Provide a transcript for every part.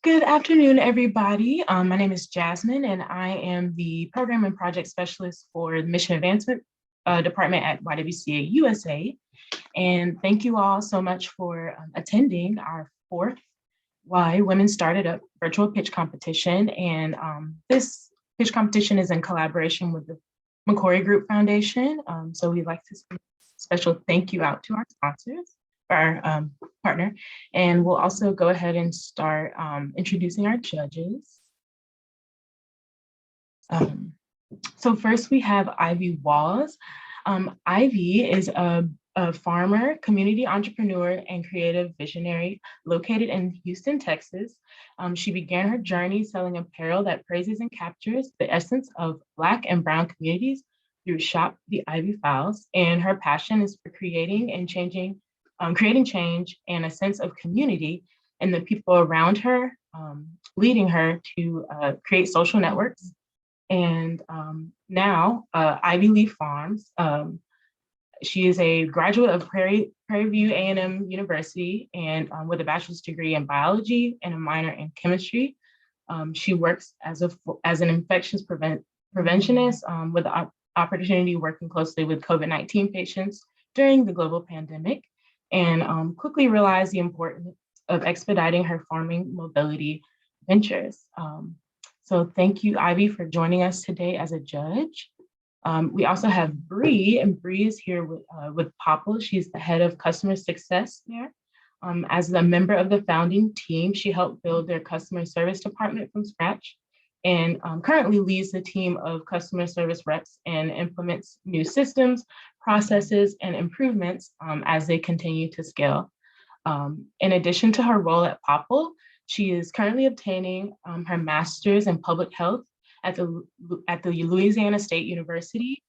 Good afternoon, everybody. My name is Jasmine, and I am the Program and Project Specialist for the Mission Advancement Department at YWCA USA. And thank you all so much for attending our fourth Why Women Started Up virtual pitch competition. And this pitch competition is in collaboration with the McCory Group Foundation. So we'd like to send a special thank you out to our sponsors, our partner, and we'll also go ahead and start introducing our judges. So first we have Ivy Walls. Ivy is a farmer, community entrepreneur, and creative visionary located in Houston, Texas. She began her journey selling apparel that praises and captures the essence of Black and Brown communities through Shop the Ivy Files, and her passion is for creating change and a sense of community in the people around her, leading her to create social networks. And now Ivy Leaf Farms, she is a graduate of Prairie View A&M University and with a bachelor's degree in biology and a minor in chemistry. She works as an infectious preventionist with the opportunity working closely with COVID-19 patients during the global pandemic, and quickly realized the importance of expediting her farming mobility ventures. So thank you, Ivy, for joining us today as a judge. We also have Bree, and Bree is here with Popple. She's the head of customer success there. As a member of the founding team, she helped build their customer service department from scratch, and currently leads the team of customer service reps and implements new systems, processes, and improvements as they continue to scale. In addition to her role at Popple, she is currently obtaining her master's in public health at the Louisiana State University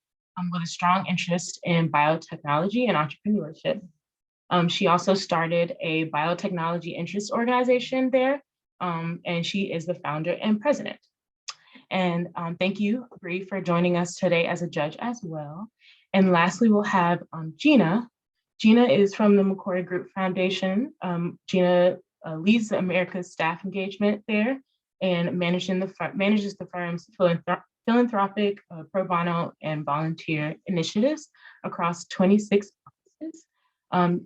with a strong interest in biotechnology and entrepreneurship. She also started a biotechnology interest organization there, and she is the founder and president. And thank you, Bree, for joining us today as a judge as well. And lastly, we'll have Gina. Gina is from the McCory Group Foundation. Gina leads America's staff engagement there and manages the firm's philanthropic, pro bono, and volunteer initiatives across 26 offices.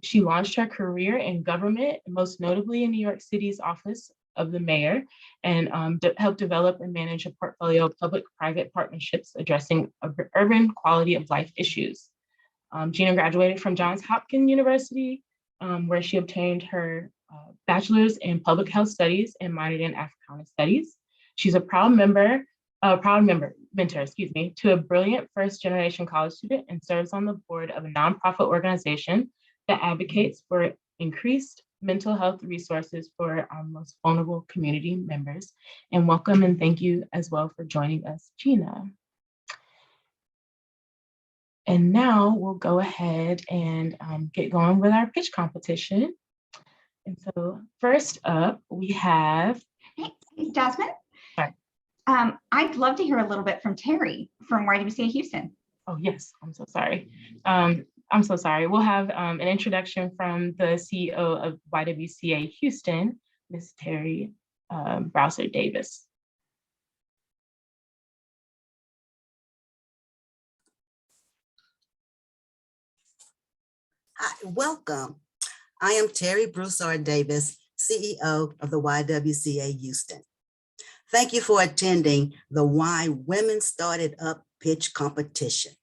She launched her career in government, most notably in New York City's office of the mayor, and helped develop and manage a portfolio of public-private partnerships addressing urban quality of life issues. Gina graduated from Johns Hopkins University, where she obtained her bachelor's in public health studies and minored in Africana studies. She's a proud mentor, to a brilliant first-generation college student, and serves on the board of a nonprofit organization that advocates for increased mental health resources for our most vulnerable community members. And welcome and thank you as well for joining us, Gina. And now we'll go ahead and get going with our pitch competition. And so first up, we have... Hey, Jasmine. Sorry. I'd love to hear a little bit from Terry from YWCA Houston. Oh, yes, I'm so sorry. I'm so sorry. We'll have an introduction from the CEO of YWCA Houston, Ms. Terry Browser Davis. Hi, welcome. I am Terry Broussard Davis, CEO of the YWCA Houston. Thank you for attending the Why Women Started Up pitch competition.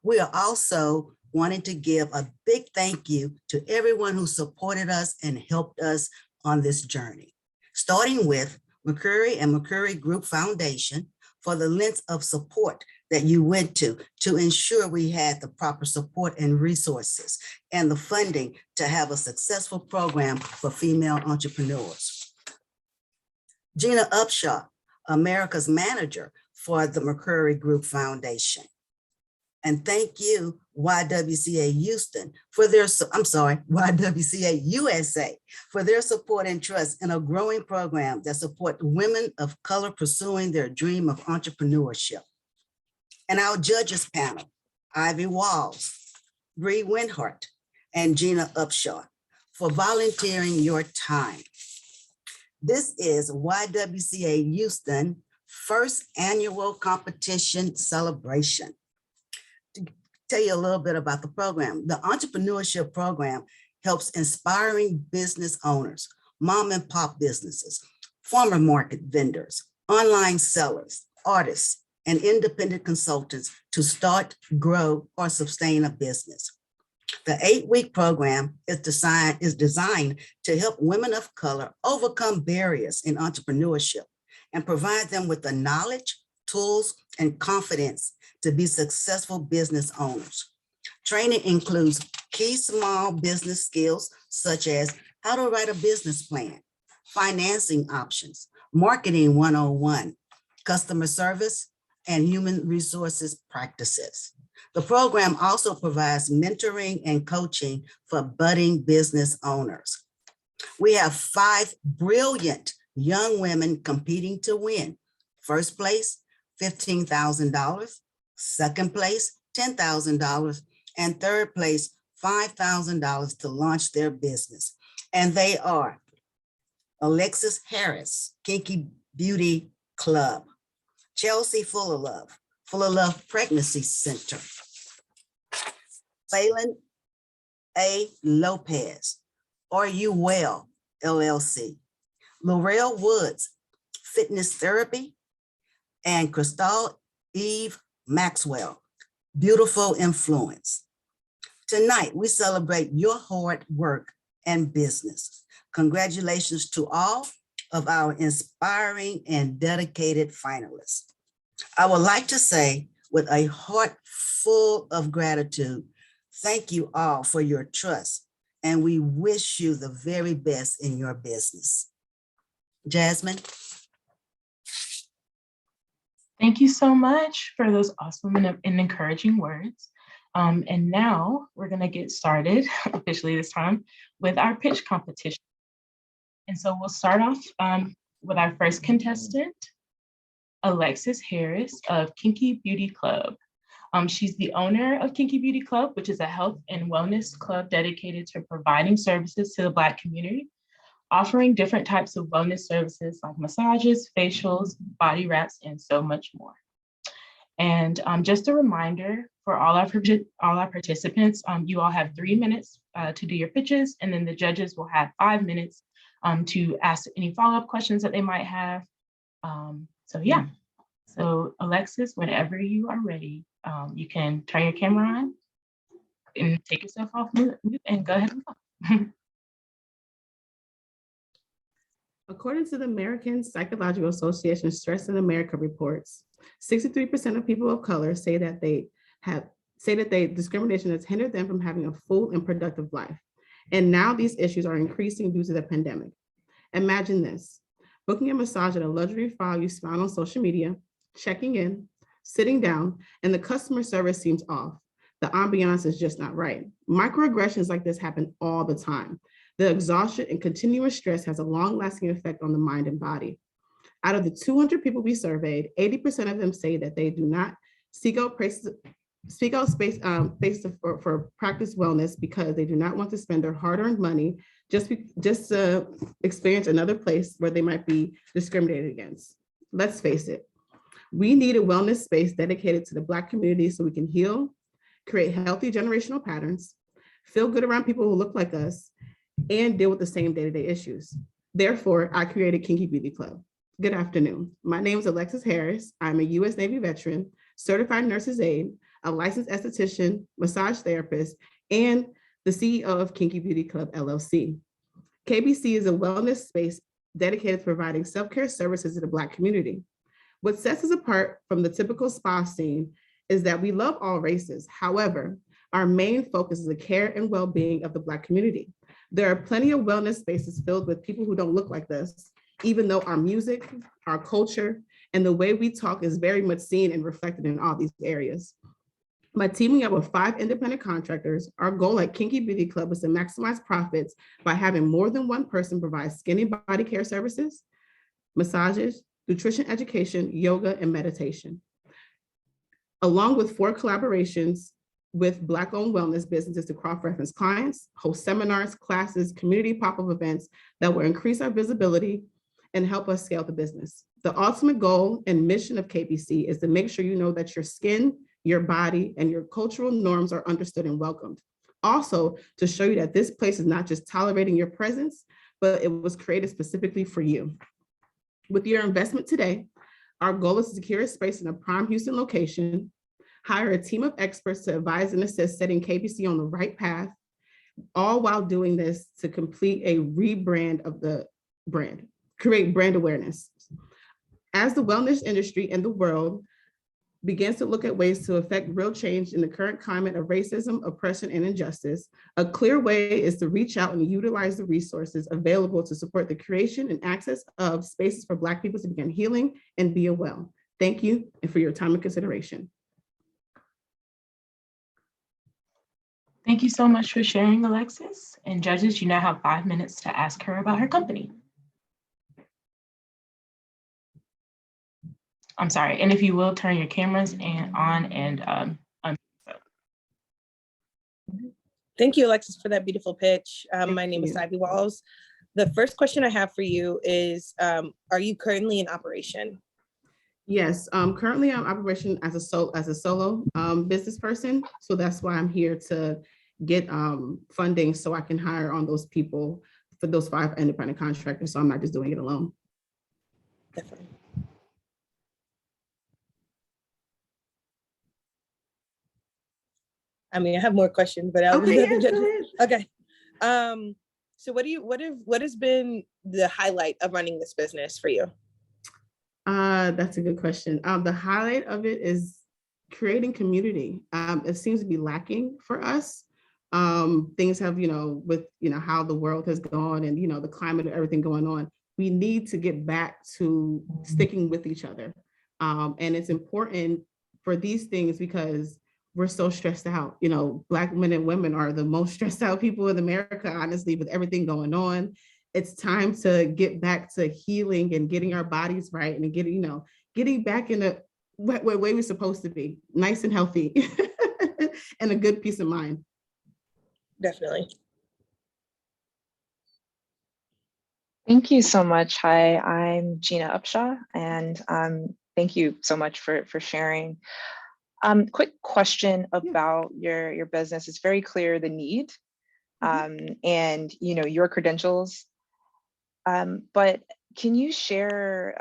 We are also wanting to give a big thank you to everyone who supported us and helped us on this journey, starting with McCurry and McCurry Group Foundation for the length of support that you went to ensure we had the proper support and resources and the funding to have a successful program for female entrepreneurs. Gina Upshaw, America's manager for the McCurry Group Foundation. And thank you, YWCA Houston, YWCA USA for their support and trust in a growing program that supports women of color pursuing their dream of entrepreneurship. And our judges panel, Ivy Walls, Bree Winhart, and Gina Upshaw, for volunteering your time. This is YWCA Houston first annual competition celebration. To tell you a little bit about the program, the entrepreneurship program helps inspiring business owners, mom and pop businesses, farmer market vendors, online sellers, artists, and independent consultants to start, grow, or sustain a business. The 8-week program is designed to help women of color overcome barriers in entrepreneurship and provide them with the knowledge, tools, and confidence to be successful business owners. Training includes key small business skills such as how to write a business plan, financing options, marketing 101, customer service, and human resources practices. The program also provides mentoring and coaching for budding business owners. We have 5 brilliant young women competing to win. First place, $15,000. Second place, $10,000. And third place, $5,000 to launch their business. And they are Alexis Harris, Kinky Beauty Club, Chelsea Full of Love Pregnancy Center, Phelan A. Lopez, Are You Well, LLC, Laurel Woods, Fitness Therapy, and Crystal Eve Maxwell, Beautiful Influence. Tonight, we celebrate your hard work and business. Congratulations to all of our inspiring and dedicated finalists. I would like to say with a heart full of gratitude, thank you all for your trust, and we wish you the very best in your business. Jasmine. Thank you so much for those awesome and encouraging words. And now we're going to get started officially this time with our pitch competition. And so we'll start off with our first contestant, Alexis Harris of Kinky Beauty Club. She's the owner of Kinky Beauty Club, which is a health and wellness club dedicated to providing services to the Black community, offering different types of wellness services like massages, facials, body wraps, and so much more. And just a reminder for all our participants, you all have 3 minutes to do your pitches, and then the judges will have 5 minutes to ask any follow-up questions that they might have. So yeah, so Alexis, whenever you are ready, you can turn your camera on and take yourself off mute and go ahead and talk. According to the American Psychological Association Stress in America reports, 63% of people of color say that discrimination has hindered them from having a full and productive life. And now these issues are increasing due to the pandemic. Imagine this: booking a massage at a luxury file you found on social media, checking in, sitting down, and the customer service seems off. The ambiance is just not right. Microaggressions like this happen all the time. The exhaustion and continuous stress has a long-lasting effect on the mind and body. Out of the 200 people we surveyed, 80% of them say that they do not seek out space for practice wellness because they do not want to spend their hard-earned money just to experience another place where they might be discriminated against. Let's face it, we need a wellness space dedicated to the Black community so we can heal, create healthy generational patterns, feel good around people who look like us, and deal with the same day-to-day issues. Therefore, I created Kinky Beauty Club. Good afternoon. My name is Alexis Harris. I'm a U.S. Navy veteran, certified nurse's aide, a licensed esthetician, massage therapist, and the CEO of Kinky Beauty Club, LLC. KBC is a wellness space dedicated to providing self-care services to the Black community. What sets us apart from the typical spa scene is that we love all races. However, our main focus is the care and well-being of the Black community. There are plenty of wellness spaces filled with people who don't look like us, even though our music, our culture, and the way we talk is very much seen and reflected in all these areas. By teaming up with 5 independent contractors, our goal at Kinky Beauty Club is to maximize profits by having more than one person provide skin and body care services, massages, nutrition education, yoga, and meditation. Along with 4 collaborations with Black-owned wellness businesses to cross-reference clients, host seminars, classes, community pop-up events that will increase our visibility, and help us scale the business. The ultimate goal and mission of KBC is to make sure you know that your skin, your body, and your cultural norms are understood and welcomed. Also, to show you that this place is not just tolerating your presence, but it was created specifically for you. With your investment today, our goal is to secure a space in a prime Houston location, hire a team of experts to advise and assist setting KBC on the right path, all while doing this to complete a rebrand of the brand, create brand awareness. As the wellness industry and the world begins to look at ways to affect real change in the current climate of racism, oppression, and injustice, a clear way is to reach out and utilize the resources available to support the creation and access of spaces for Black people to begin healing and be well. Thank you, and for your time and consideration. Thank you so much for sharing, Alexis. And judges, you now have 5 minutes to ask her about her company. I'm sorry, and if you will turn your cameras on and Thank you, Alexis, for that beautiful pitch. My name is Ivy Walls. The first question I have for you is, are you currently in operation? Yes, currently I'm operation as a solo business person. So that's why I'm here to get funding so I can hire on those people for those 5 independent contractors. So I'm not just doing it alone. Definitely. I mean, I have more questions, but I'll okay. So what has been the highlight of running this business for you? That's a good question. The highlight of it is creating community. It seems to be lacking for us. Things have, with, how the world has gone and, the climate and everything going on, we need to get back to sticking with each other. And it's important for these things because we're so stressed out. Black men and women are the most stressed out people in America, honestly, with everything going on. It's time to get back to healing and getting our bodies right and getting back in the way we're supposed to be, nice and healthy and a good peace of mind. Definitely. Thank you so much. Hi, I'm Gina Upshaw, and thank you so much for sharing. Quick question about your business. It's very clear the need and your credentials. But can you share,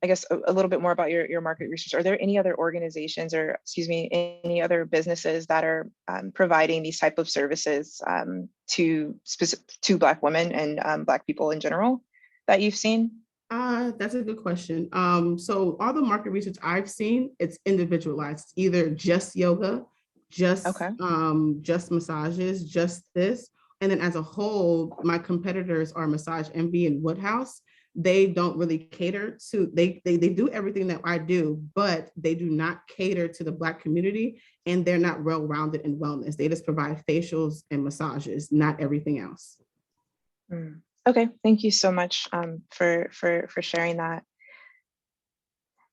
I guess, a little bit more about your market research? Are there any other organizations or, any other businesses that are providing these type of services to Black women and Black people in general that you've seen? That's a good question. So all the market research I've seen, it's individualized, either just yoga, just massages, just this. And then as a whole, my competitors are Massage Envy and Woodhouse. They don't really cater to, they do everything that I do, but they do not cater to the Black community, and they're not well-rounded in wellness. They just provide facials and massages, not everything else. Okay, thank you so much for sharing that.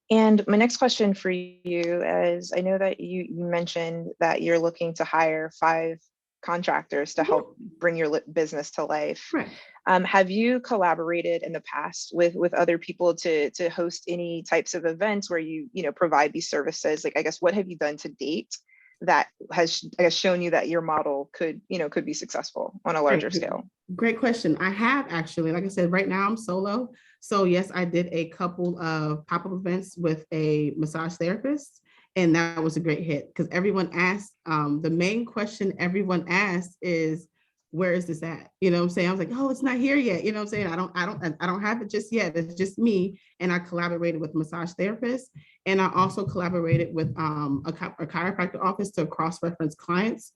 And my next question for you is, I know that you mentioned that you're looking to hire 5 contractors to help bring your business to life. Right. Have you collaborated in the past with other people to host any types of events where you provide these services? Like, I guess, what have you done to date that has, I guess, shown you that your model could be successful on a larger scale? Great question. I have actually, like I said, right now I'm solo. So yes, I did a couple of pop-up events with a massage therapist, and that was a great hit because everyone asked, the main question everyone asked is, where is this at? You know what I'm saying? I was like, oh, it's not here yet. You know what I'm saying? I don't have it just yet. It's just me. And I collaborated with massage therapists. And I also collaborated with a chiropractor office to cross-reference clients.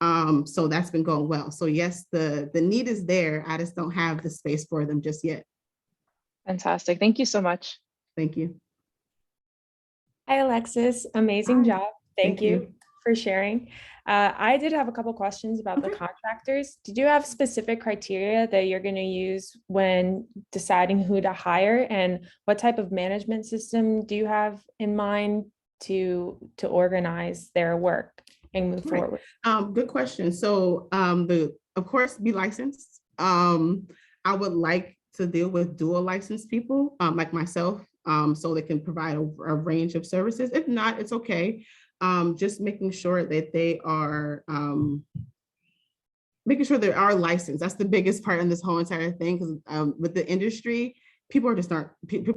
So that's been going well. So yes, the need is there. I just don't have the space for them just yet. Fantastic. Thank you so much. Thank you. Hi, Alexis. Amazing job. Thank you for sharing. I did have a couple questions about the contractors. Did you have specific criteria that you're going to use when deciding who to hire, and what type of management system do you have in mind to organize their work and move forward? Good question. So of course, be licensed. I would like to deal with dual licensed people like myself, so they can provide a range of services. If not, it's okay. Just making sure that they are making sure they are licensed. That's the biggest part in this whole entire thing, because with the industry, people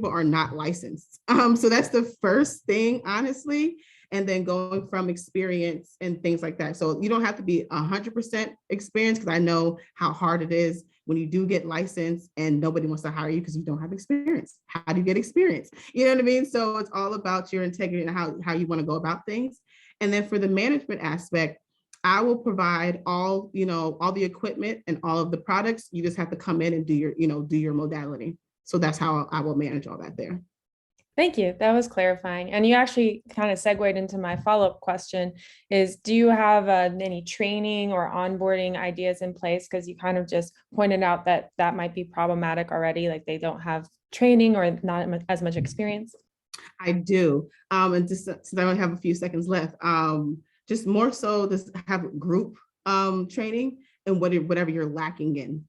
are not licensed. So that's the first thing, honestly. And then going from experience and things like that. So you don't have to be 100% experienced, because I know how hard it is when you do get licensed and nobody wants to hire you because you don't have experience. How do you get experience? You know what I mean? So it's all about your integrity and how you want to go about things. And then for the management aspect, I will provide all the equipment and all of the products. You just have to come in and do your modality. So that's how I will manage all that there. Thank you. That was clarifying. And you actually kind of segued into my follow-up question is, do you have any training or onboarding ideas in place? Because you kind of just pointed out that that might be problematic already, like they don't have training or not as much experience. I do. And just since I only have a few seconds left, just more so just have group training and whatever you're lacking in.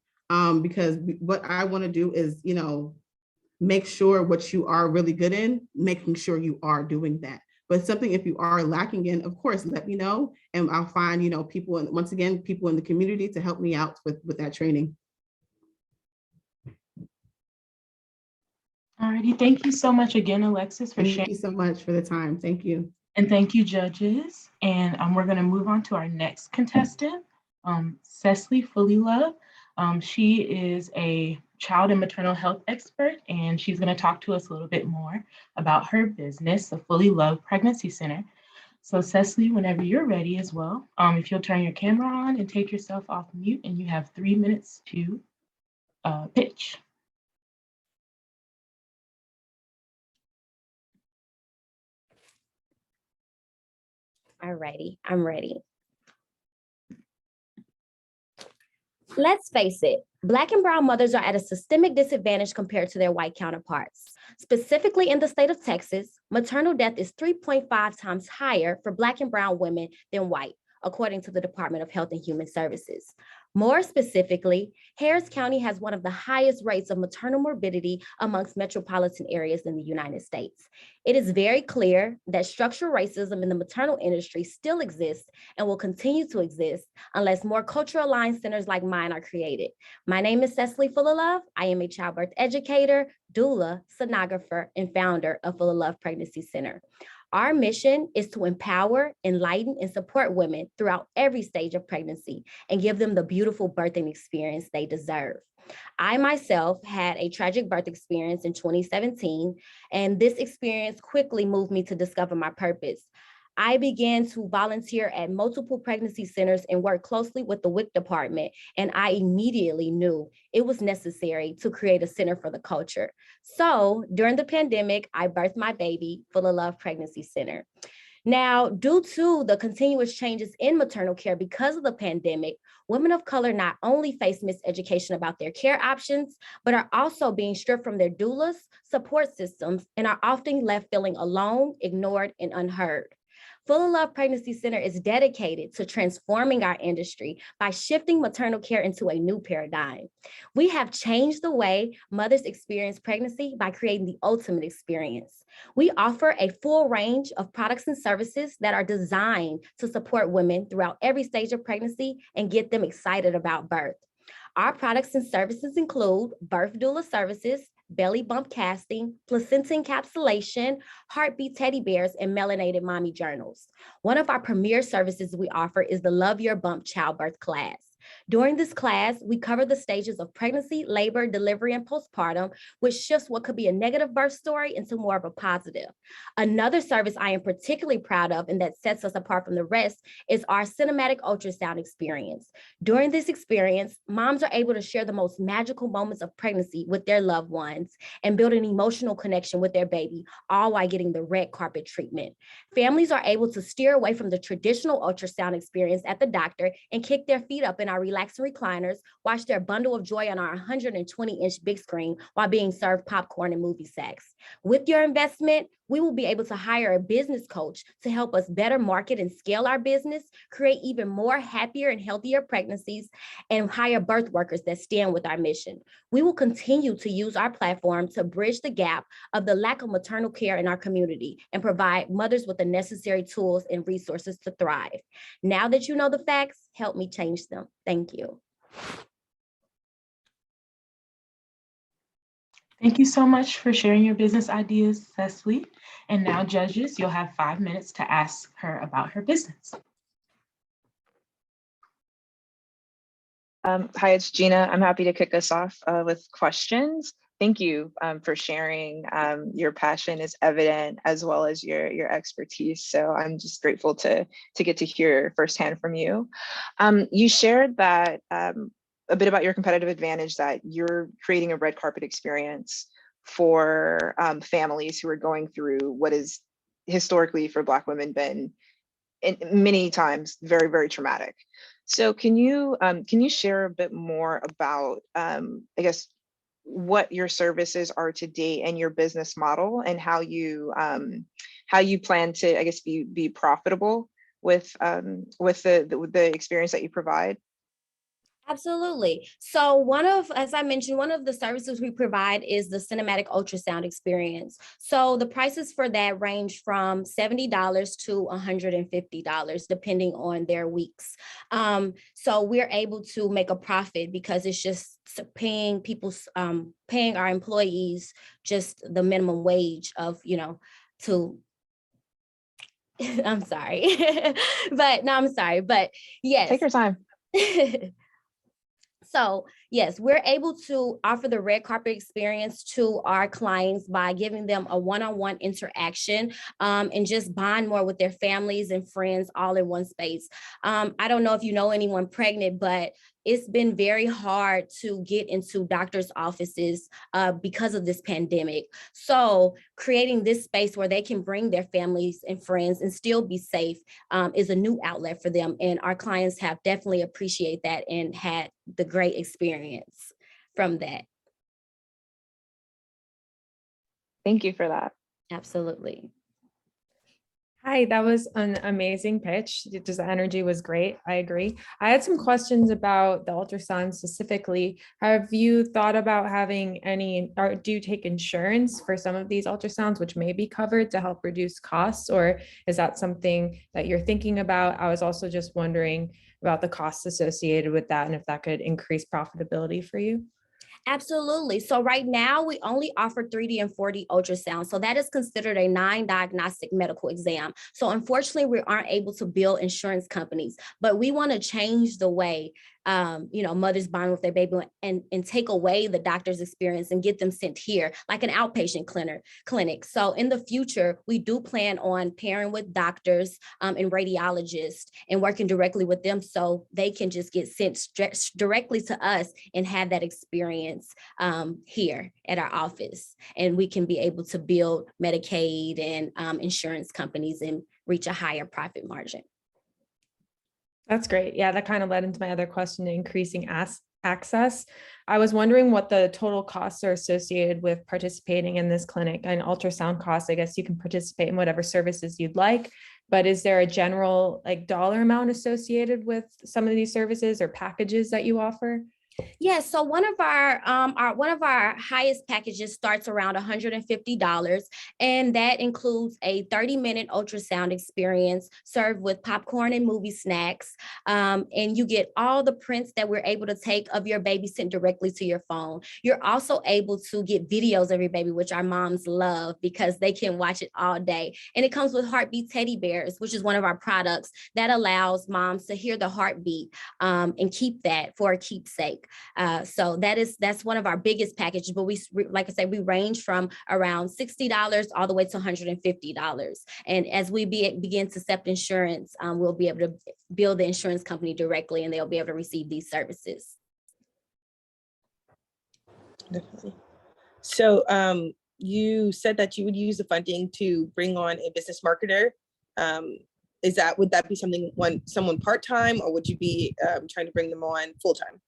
Because what I want to do is, make sure what you are really good in, making sure you are doing that. But something, if you are lacking in, of course, let me know, and I'll find, people, and once again, people in the community to help me out with that training. Alrighty, thank you so much again, Alexis, for sharing. Thank you so much for the time. Thank you. And thank you, judges. And we're going to move on to our next contestant, Cecily Fully Love. She is a child and maternal health expert, and she's going to talk to us a little bit more about her business, the Fully Love Pregnancy Center. So Cecily, whenever you're ready as well, if you'll turn your camera on and take yourself off mute, and you have 3 minutes to pitch. Alrighty, I'm ready. Let's face it, Black and brown mothers are at a systemic disadvantage compared to their white counterparts. Specifically in the state of Texas, maternal death is 3.5 times higher for Black and brown women than white, according to the Department of Health and Human Services. More specifically, Harris County has one of the highest rates of maternal morbidity amongst metropolitan areas in the United States. It is very clear that structural racism in the maternal industry still exists and will continue to exist unless more cultural aligned centers like mine are created. My name is Cecily Full Love. I am a childbirth educator, doula, sonographer, and founder of Full Love Pregnancy Center. Our mission is to empower, enlighten, and support women throughout every stage of pregnancy and give them the beautiful birthing experience they deserve. I myself had a tragic birth experience in 2017, and this experience quickly moved me to discover my purpose. I began to volunteer at multiple pregnancy centers and work closely with the WIC department, and I immediately knew it was necessary to create a center for the culture. So during the pandemic, I birthed my baby, Full of Love Pregnancy Center. Now, due to the continuous changes in maternal care because of the pandemic, women of color not only face miseducation about their care options, but are also being stripped from their doulas, support systems, and are often left feeling alone, ignored, and unheard. Full of Love Pregnancy Center is dedicated to transforming our industry by shifting maternal care into a new paradigm. We have changed the way mothers experience pregnancy by creating the ultimate experience. We offer a full range of products and services that are designed to support women throughout every stage of pregnancy and get them excited about birth. Our products and services include birth doula services, belly bump casting, placenta encapsulation, heartbeat teddy bears, and melanated mommy journals. One of our premier services we offer is the Love Your Bump childbirth class. During this class, we cover the stages of pregnancy, labor, delivery, and postpartum, which shifts what could be a negative birth story into more of a positive. Another service I am particularly proud of and that sets us apart from the rest is our cinematic ultrasound experience. During this experience, moms are able to share the most magical moments of pregnancy with their loved ones and build an emotional connection with their baby, all while getting the red carpet treatment. Families are able to steer away from the traditional ultrasound experience at the doctor and kick their feet up in our our relaxing recliners, watch their bundle of joy on our 120-inch big screen while being served popcorn and movie snacks. With your investment, we will be able to hire a business coach to help us better market and scale our business, create even more happier and healthier pregnancies, and hire birth workers that stand with our mission. We will continue to use our platform to bridge the gap of the lack of maternal care in our community and provide mothers with the necessary tools and resources to thrive. Now that you know the facts, help me change them. Thank you. Thank you so much for sharing your business ideas, Cecily. And now, judges, you'll have 5 minutes to ask her about her business. Hi, it's Gina. I'm happy to kick us off with questions. Thank you for sharing. Your passion is evident, as well as your expertise. So I'm just grateful to get to hear firsthand from you. You shared that a bit about your competitive advantage, that you're creating a red carpet experience for families who are going through what is historically for Black women been many times very, very traumatic. So can you share a bit more about, I guess, what your services are today and your business model, and how you plan to, I guess, be profitable with the experience that you provide? Absolutely. So as I mentioned, one of the services we provide is the cinematic ultrasound experience. So the prices for that range from $70 to $150, depending on their weeks. So we're able to make a profit because it's just paying paying our employees just the minimum wage of, to I'm sorry, but yes. Take your time. So yes, we're able to offer the red carpet experience to our clients by giving them a one-on-one interaction and just bond more with their families and friends all in one space. I don't know if you know anyone pregnant, but it's been very hard to get into doctors' offices because of this pandemic. So creating this space where they can bring their families and friends and still be safe is a new outlet for them. And our clients have definitely appreciated that and had the great experience from that. Thank you for that. Absolutely. Hi, that was an amazing pitch. Just the energy was great. I agree. I had some questions about the ultrasound specifically. Have you thought about having any, or do you take insurance for some of these ultrasounds, which may be covered to help reduce costs, or is that something that you're thinking about? I was also just wondering about the costs associated with that and if that could increase profitability for you. Absolutely. So right now we only offer 3D and 4D ultrasound. So that is considered a non-diagnostic medical exam. So unfortunately, we aren't able to bill insurance companies, but we want to change the way mothers bond with their baby and take away the doctor's experience and get them sent here like an outpatient clinic. So in the future, we do plan on pairing with doctors and radiologists and working directly with them so they can just get sent directly to us and have that experience here at our office. And we can be able to build Medicaid and insurance companies and reach a higher profit margin. That's great. Yeah, that kind of led into my other question, increasing access. I was wondering what the total costs are associated with participating in this clinic. And ultrasound costs, I guess you can participate in whatever services you'd like, but is there a general dollar amount associated with some of these services or packages that you offer? Yeah, so one of our highest packages starts around $150, and that includes a 30-minute ultrasound experience served with popcorn and movie snacks. And you get all the prints that we're able to take of your baby sent directly to your phone. You're also able to get videos of your baby, which our moms love because they can watch it all day. And it comes with heartbeat teddy bears, which is one of our products that allows moms to hear the heartbeat and keep that for a keepsake. So that's one of our biggest packages, but like I said, we range from around $60 all the way to $150. And as we begin to accept insurance, we'll be able to bill the insurance company directly and they'll be able to receive these services. Definitely. So you said that you would use the funding to bring on a business marketer. would that be something someone part-time, or would you be trying to bring them on full-time?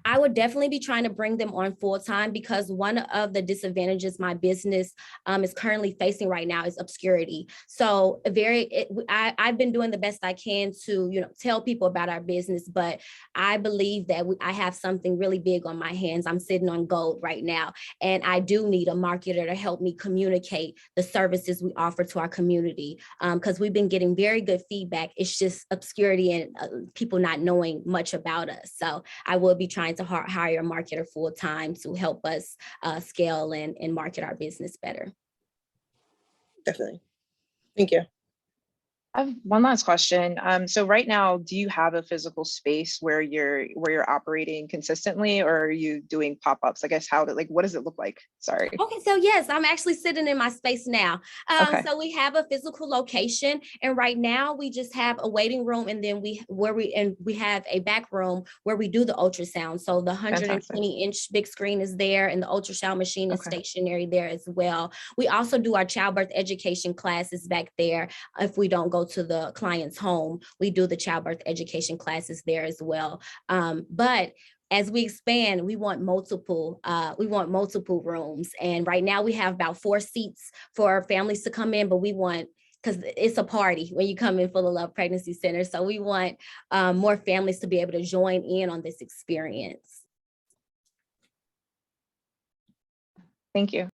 I would definitely be trying to bring them on full time, because one of the disadvantages my business is currently facing right now is obscurity. So I've been doing the best I can to, tell people about our business, but I believe that I have something really big on my hands. I'm sitting on gold right now, and I do need a marketer to help me communicate the services we offer to our community, because we've been getting very good feedback. It's just obscurity and people not knowing much about us. So I will be trying to hire a marketer full time to help us scale and market our business better. Definitely. Thank you. I have one last question. So right now, do you have a physical space where you're operating consistently, or are you doing pop-ups? I guess what does it look like? Sorry. Okay, so yes, I'm actually sitting in my space now. Okay. So we have a physical location, and right now we just have a waiting room, and then we have a back room where we do the ultrasound. So the 120-inch big screen is there, and the ultrasound machine is stationary there as well. We also do our childbirth education classes back there. If we don't go to the client's home, we do the childbirth education classes there as well. But as we expand, we want multiple rooms. And right now we have about 4 seats for families to come in, but we want, because it's a party when you come in for the Love Pregnancy Center. So we want more families to be able to join in on this experience. Thank you.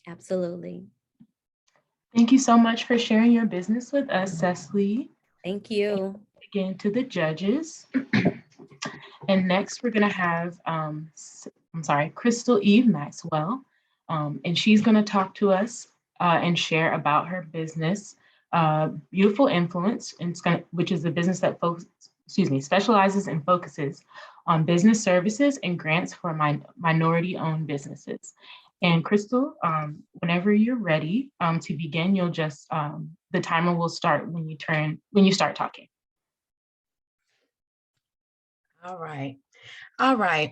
Absolutely. Thank you so much for sharing your business with us, Cecily. Thank you. Again, to the judges. And next we're gonna have, Crystal Eve Maxwell. And she's gonna talk to us and share about her business, Beautiful Influence, which is a business that specializes and focuses on business services and grants for minority-owned businesses. And Crystal, whenever you're ready to begin, you'll just, the timer will start when you start talking. All right. All right.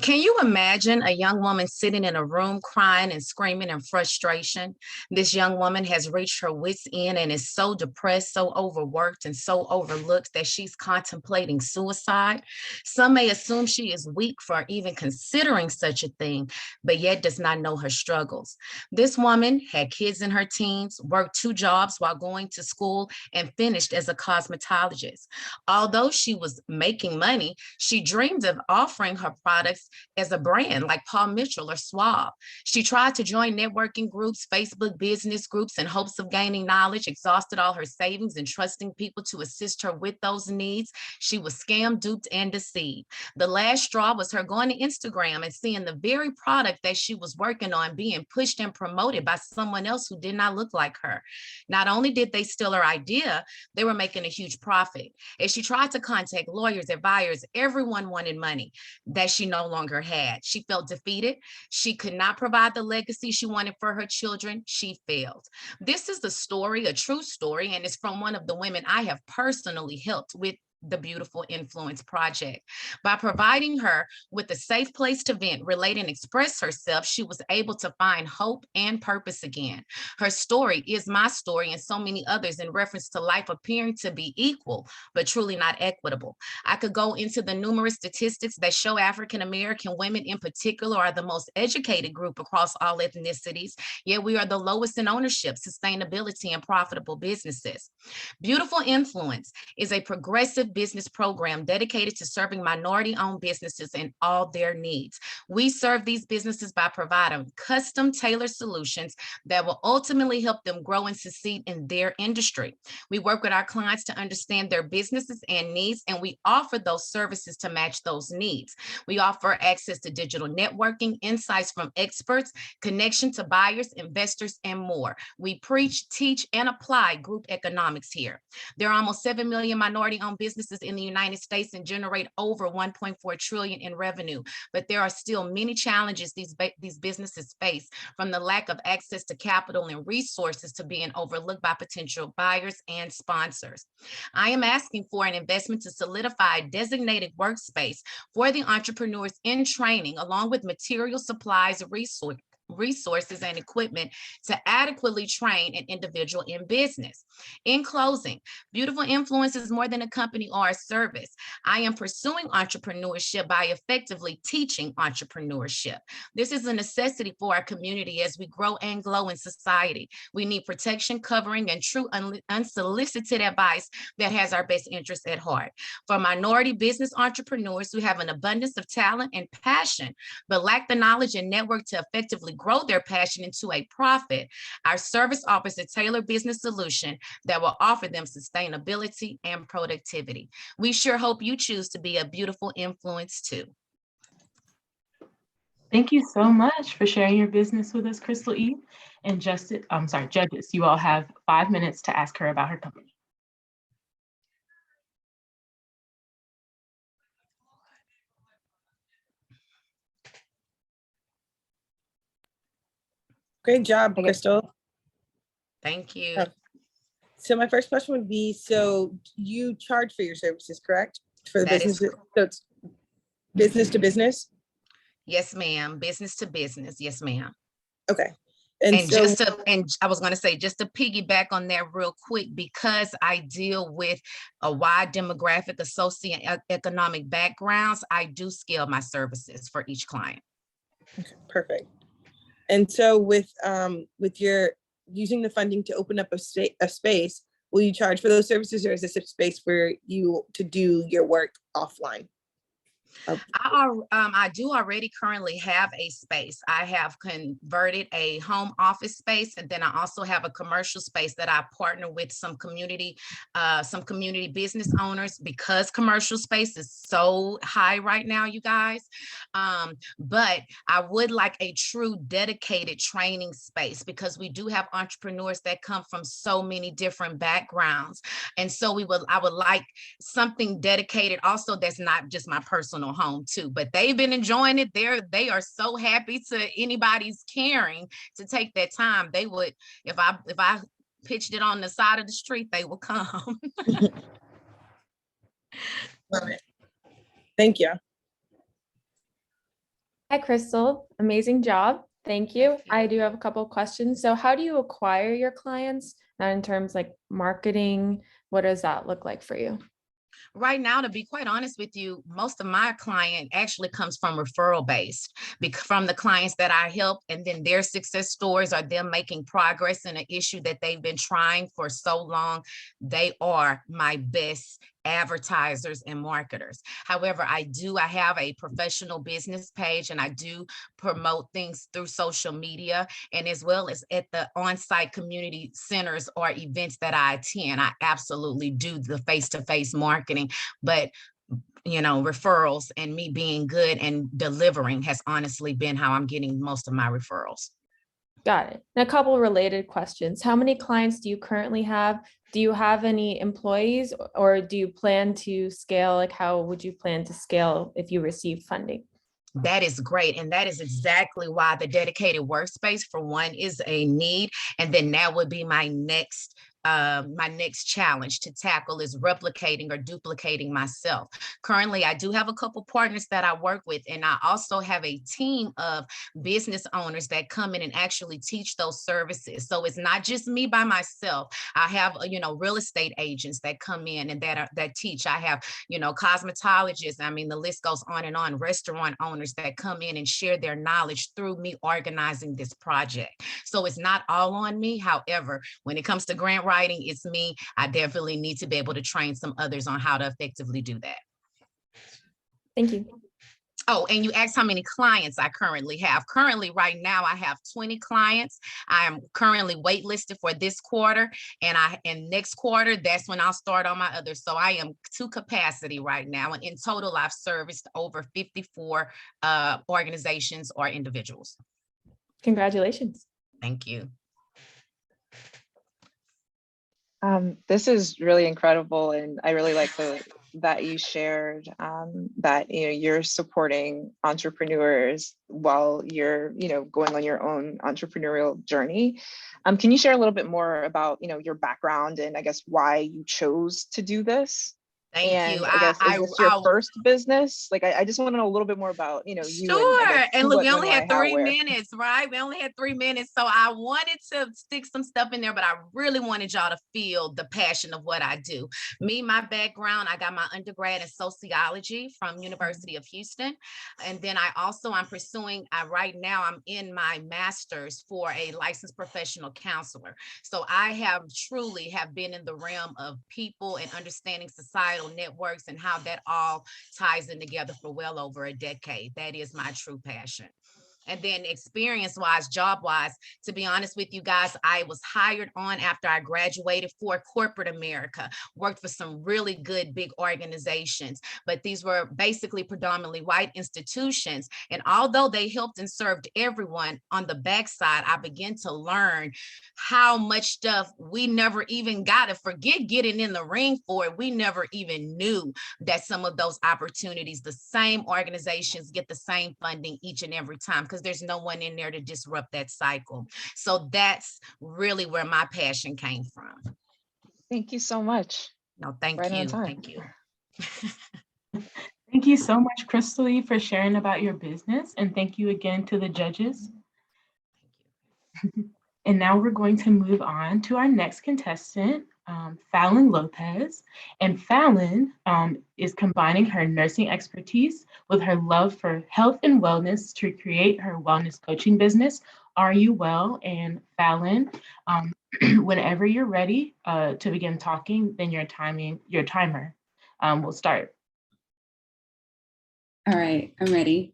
Can you imagine a young woman sitting in a room crying and screaming in frustration? This young woman has reached her wit's end and is so depressed, so overworked, and so overlooked that she's contemplating suicide. Some may assume she is weak for even considering such a thing, but yet does not know her struggles. This woman had kids in her teens, worked 2 jobs while going to school, and finished as a cosmetologist. Although she was making money, she dreamed of offering her products as a brand like Paul Mitchell or Schwab. She tried to join networking groups, Facebook business groups in hopes of gaining knowledge, exhausted all her savings and trusting people to assist her with those needs. She was scammed, duped, and deceived. The last straw was her going to Instagram and seeing the very product that she was working on being pushed and promoted by someone else who did not look like her. Not only did they steal her idea, they were making a huge profit. As she tried to contact lawyers, advisors, everyone wanted money that she no longer had. She felt defeated. She could not provide the legacy she wanted for her children. She failed. This is the story, a true story, and it's from one of the women I have personally helped with the Beautiful Influence Project. By providing her with a safe place to vent, relate, and express herself, she was able to find hope and purpose again. Her story is my story and so many others in reference to life appearing to be equal, but truly not equitable. I could go into the numerous statistics that show African-American women in particular are the most educated group across all ethnicities, yet we are the lowest in ownership, sustainability, and profitable businesses. Beautiful Influence is a progressive business program dedicated to serving minority-owned businesses and all their needs. We serve these businesses by providing custom tailored solutions that will ultimately help them grow and succeed in their industry. We work with our clients to understand their businesses and needs, and we offer those services to match those needs. We offer access to digital networking, insights from experts, connection to buyers, investors, and more. We preach, teach, and apply group economics here. There are almost 7 million minority-owned businesses in the United States and generate over 1.4 trillion in revenue. But there are still many challenges these businesses face, from the lack of access to capital and resources to being overlooked by potential buyers and sponsors. I am asking for an investment to solidify a designated workspace for the entrepreneurs in training, along with material, supplies, resources and equipment to adequately train an individual in business. In closing, Beautiful Influence is more than a company or a service. I am pursuing entrepreneurship by effectively teaching entrepreneurship. This is a necessity for our community as we grow and glow in society. We need protection, covering, and true unsolicited advice that has our best interests at heart. For minority business entrepreneurs who have an abundance of talent and passion, but lack the knowledge and network to effectively grow their passion into a profit, our service offers a tailored business solution that will offer them sustainability and productivity. We sure hope you choose to be a beautiful influence too. Thank you so much for sharing your business with us, Crystal E. And judges, you all have 5 minutes to ask her about her company. Great job, Crystal. Thank you. So my first question would be, so you charge for your services, correct? For the That business, is- so it's business to business? Yes, ma'am. Business to business. Yes, ma'am. Okay. And so, I was going to say, just to piggyback on that real quick, because I deal with a wide demographic, socioeconomic backgrounds, I do scale my services for each client. okay, perfect. And so with your using the funding to open up a space, will you charge for those services, or is this a space for you to do your work offline? I do already currently have a space. I have converted a home office space, and then I also have a commercial space that I partner with some community business owners, because commercial space is so high right now, you guys. But I would like a true dedicated training space, because we do have entrepreneurs that come from so many different backgrounds. And so I would like something dedicated also that's not just my personal home too, but they've been enjoying it. They are so happy to anybody's caring to take that time. They would, if I pitched it on the side of the street, they will come. Love it. Thank you. Hi, Crystal. Amazing job. Thank you. I do have a couple of questions. So how do you acquire your clients? Not in terms like marketing, what does that look like for you? Right now, to be quite honest with you, most of my client actually comes from referral based, from the clients that I help, and then their success stories are them making progress in an issue that they've been trying for so long. They are my best advertisers and marketers. However, I have a professional business page, and I do promote things through social media, and as well as at the on-site community centers or events that I attend. I absolutely do the face-to-face marketing, but referrals and me being good and delivering has honestly been how I'm getting most of my referrals. Got it. And a couple of related questions. How many clients do you currently have? Do you have any employees, or do you plan to scale? Like, how would you plan to scale if you receive funding? That is great. And that is exactly why the dedicated workspace, for one, is a need. And then that would be my next challenge to tackle, is replicating or duplicating myself. Currently, I do have a couple partners that I work with, and I also have a team of business owners that come in and actually teach those services. So it's not just me by myself. I have, real estate agents that come in and that teach. I have, cosmetologists. I mean, the list goes on and on. Restaurant owners that come in and share their knowledge through me organizing this project. So it's not all on me. However, when it comes to grant writing, it's me. I definitely need to be able to train some others on how to effectively do that. Thank you. Oh, and you asked how many clients I currently have. Currently, right now, I have 20 clients. I am currently waitlisted for this quarter, and next quarter, that's when I'll start on my others. So I am to capacity right now. And in total, I've serviced over 54 organizations or individuals. Congratulations. Thank you. This is really incredible, and I really like that you shared that you're supporting entrepreneurs while you're going on your own entrepreneurial journey. Can you share a little bit more about your background and I guess why you chose to do this? Thank And you. I guess, is this your I first business? Like, I just want to know a little bit more about, you Sure. and I guess And who, look, what, we when, only why, had how, 3 minutes, right? We only had 3 minutes. So I wanted to stick some stuff in there, but I really wanted y'all to feel the passion of what I do. Me, my background, I got my undergrad in sociology from University of Houston. And then I'm pursuing, right now, I'm in my master's for a licensed professional counselor. So I have truly have been in the realm of people and understanding societal networks and how that all ties in together for well over a decade. That is my true passion. And then experience-wise, job-wise, to be honest with you guys, I was hired on after I graduated for corporate America, worked for some really good big organizations, but these were basically predominantly white institutions. And although they helped and served everyone, on the backside, I began to learn how much stuff we never even got to forget getting in the ring for it. We never even knew that some of those opportunities, the same organizations get the same funding each and every time, because there's no one in there to disrupt that cycle. So that's really where my passion came from. Thank you so much. No, thank Right on you. time. Thank you. Thank you so much, Crystal Lee, for sharing about your business. And thank you again to the judges. And now we're going to move on to our next contestant, Fallon Lopez. And Fallon is combining her nursing expertise with her love for health and wellness to create her wellness coaching business, Are You Well? And Fallon, whenever you're ready to begin talking, then your timer will start. All right, I'm ready.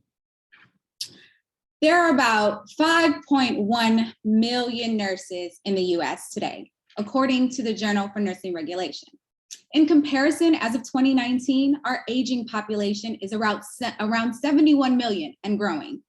There are about 5.1 million nurses in the US today, according to the Journal for Nursing Regulation. In comparison, as of 2019, our aging population is around 71 million and growing.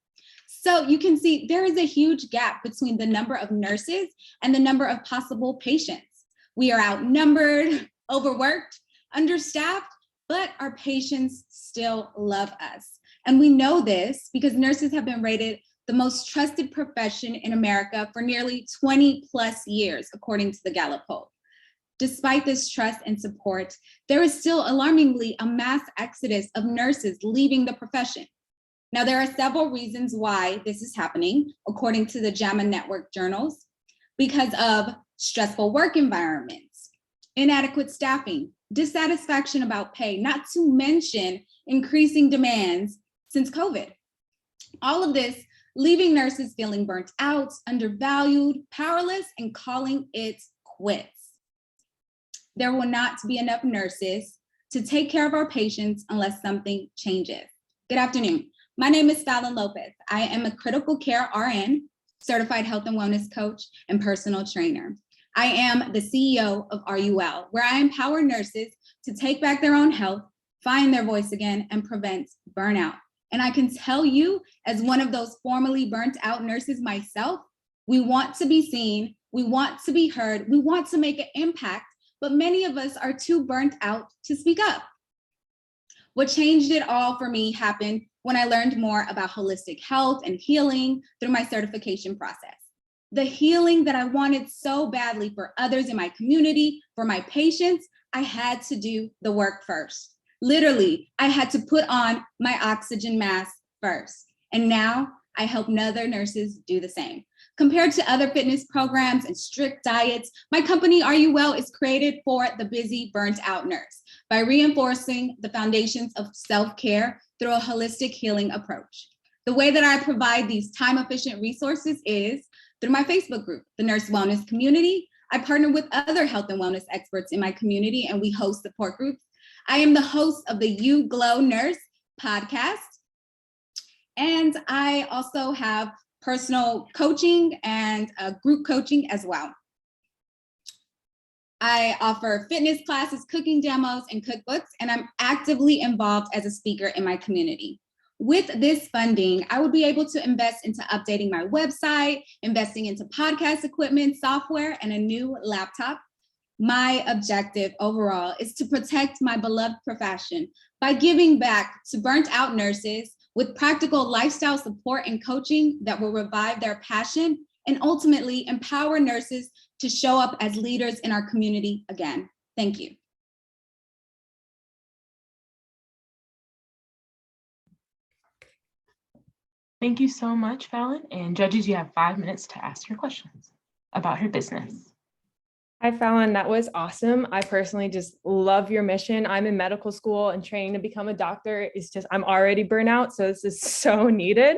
So you can see there is a huge gap between the number of nurses and the number of possible patients. We are outnumbered, overworked, understaffed, but our patients still love us. And we know this because nurses have been rated the most trusted profession in America for nearly 20 plus years, according to the Gallup poll. Despite this trust and support, there is still alarmingly a mass exodus of nurses leaving the profession. Now, there are several reasons why this is happening, according to the JAMA Network journals, because of stressful work environments, inadequate staffing, dissatisfaction about pay, not to mention increasing demands since COVID. All of this leaving nurses feeling burnt out, undervalued, powerless, and calling it quits. There will not be enough nurses to take care of our patients unless something changes. Good afternoon. My name is Fallon Lopez. I am a critical care RN, certified health and wellness coach, and personal trainer. I am the CEO of Are You Well, where I empower nurses to take back their own health, find their voice again, and prevent burnout. And I can tell you, as one of those formerly burnt out nurses myself, we want to be seen, we want to be heard, we want to make an impact, but many of us are too burnt out to speak up. What changed it all for me happened when I learned more about holistic health and healing through my certification process. The healing that I wanted so badly for others in my community, for my patients, I had to do the work first. Literally, I had to put on my oxygen mask first. And now I help other nurses do the same. Compared to other fitness programs and strict diets, my company, Are You Well, is created for the busy, burnt out nurse by reinforcing the foundations of self-care through a holistic healing approach. The way that I provide these time-efficient resources is through my Facebook group, the Nurse Wellness Community. I partner with other health and wellness experts in my community, and we host support groups. I am the host of the You Glow Nurse podcast. And I also have personal coaching and group coaching as well. I offer fitness classes, cooking demos, and cookbooks, and I'm actively involved as a speaker in my community. With this funding, I would be able to invest into updating my website, investing into podcast equipment, software, and a new laptop. My objective overall is to protect my beloved profession by giving back to burnt out nurses with practical lifestyle support and coaching that will revive their passion and ultimately empower nurses to show up as leaders in our community again. Thank you. Thank you so much, Fallon. And judges, you have 5 minutes to ask your questions about her business. Hi, Fallon. That was awesome. I personally just love your mission. I'm in medical school and training to become a doctor. I'm already burnout. So this is so needed.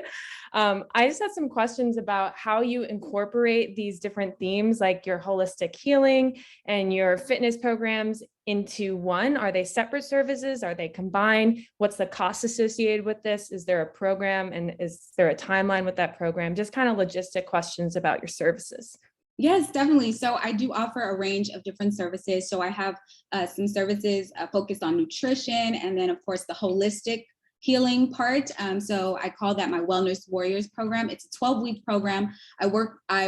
I just had some questions about how you incorporate these different themes like your holistic healing and your fitness programs into one. Are they separate services? Are they combined? What's the cost associated with this? Is there a program and is there a timeline with that program? Just kind of logistic questions about your services. Yes, definitely. So I do offer a range of different services. So I have some services focused on nutrition, and then of course the holistic healing part. So I call that my Wellness Warriors program. It's a 12-week program. I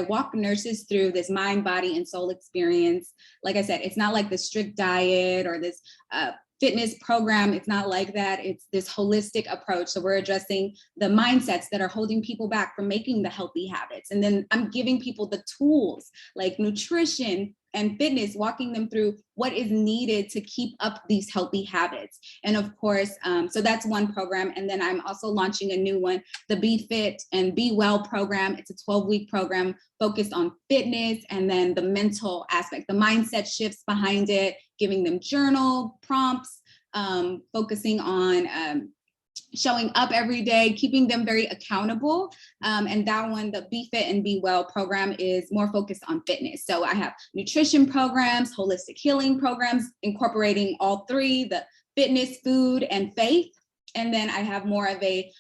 walk nurses through this mind, body, and soul experience. Like I said, it's not like the strict diet or this fitness program. It's not like that. It's this holistic approach. So we're addressing the mindsets that are holding people back from making the healthy habits. And then I'm giving people the tools like nutrition and fitness, walking them through what is needed to keep up these healthy habits. And of course, so that's one program. And then I'm also launching a new one, the Be Fit and Be Well program. It's a 12-week program focused on fitness and then the mental aspect, the mindset shifts behind it, giving them journal prompts, focusing on showing up every day, keeping them very accountable. And that one, the Be Fit and Be Well program, is more focused on fitness. So I have nutrition programs, holistic healing programs, incorporating all three, the fitness, food, and faith. And then I have more of a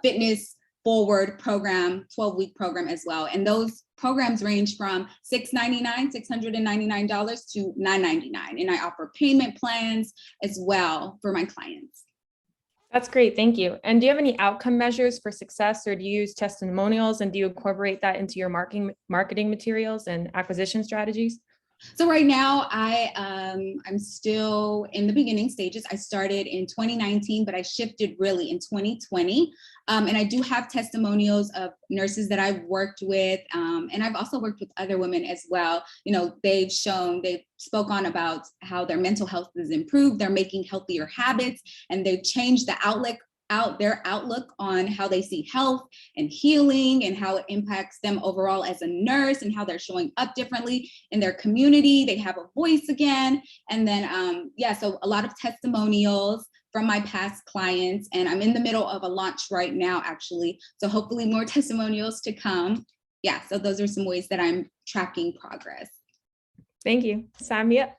fitness forward program, 12-week program as well. And those programs range from $699 to $999. And I offer payment plans as well for my clients. That's great. Thank you. And do you have any outcome measures for success, or do you use testimonials, and do you incorporate that into your marketing materials and acquisition strategies? So right now, I'm still in the beginning stages. I started in 2019, but I shifted really in 2020. And I do have testimonials of nurses that I've worked with. And I've also worked with other women as well. You know, they've spoke on about how their mental health has improved. They're making healthier habits, and they've changed their outlook on how they see health and healing and how it impacts them overall as a nurse, and how they're showing up differently in their community. They have a voice again. And then, so a lot of testimonials from my past clients, and I'm in the middle of a launch right now, actually. So hopefully more testimonials to come. Yeah, so those are some ways that I'm tracking progress. Thank you. Sign me up.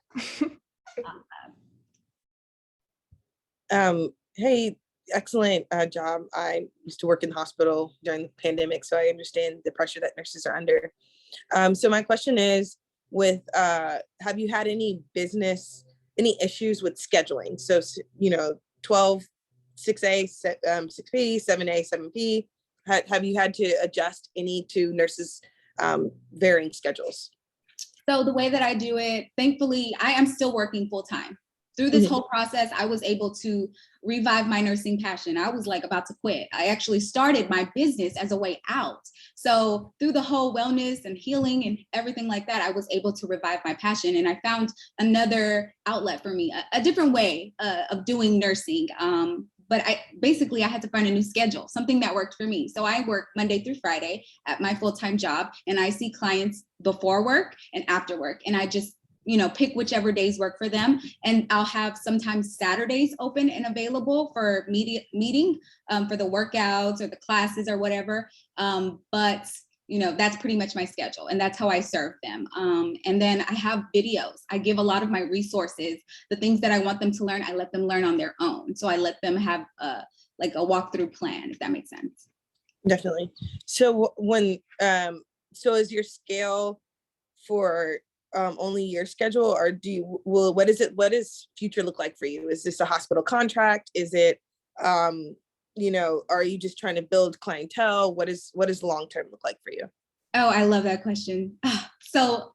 Hey, excellent job. I used to work in the hospital during the pandemic, so I understand the pressure that nurses are under. So my question is, have you had any issues with scheduling? So, 12, 6A, 6P, 7A, 7P, have you had to adjust any to nurses' varying schedules? So the way that I do it, thankfully, I am still working full time. Through this whole process, I was able to revive my nursing passion. I was like about to quit. I actually started my business as a way out. So through the whole wellness and healing and everything like that, I was able to revive my passion. And I found another outlet for me, a different way of doing nursing. But I had to find a new schedule, something that worked for me. So I work Monday through Friday at my full-time job, and I see clients before work and after work. And I just, pick whichever days work for them. And I'll have sometimes Saturdays open and available for meeting for the workouts or the classes or whatever. But that's pretty much my schedule, and that's how I serve them. And then I have videos. I give a lot of my resources, the things that I want them to learn, I let them learn on their own. So I let them have a walkthrough plan, if that makes sense. Definitely. So so is your scale for only your schedule, or what does future look like for you? Is this a hospital contract? Is it, are you just trying to build clientele? What does long-term look like for you? Oh, I love that question. So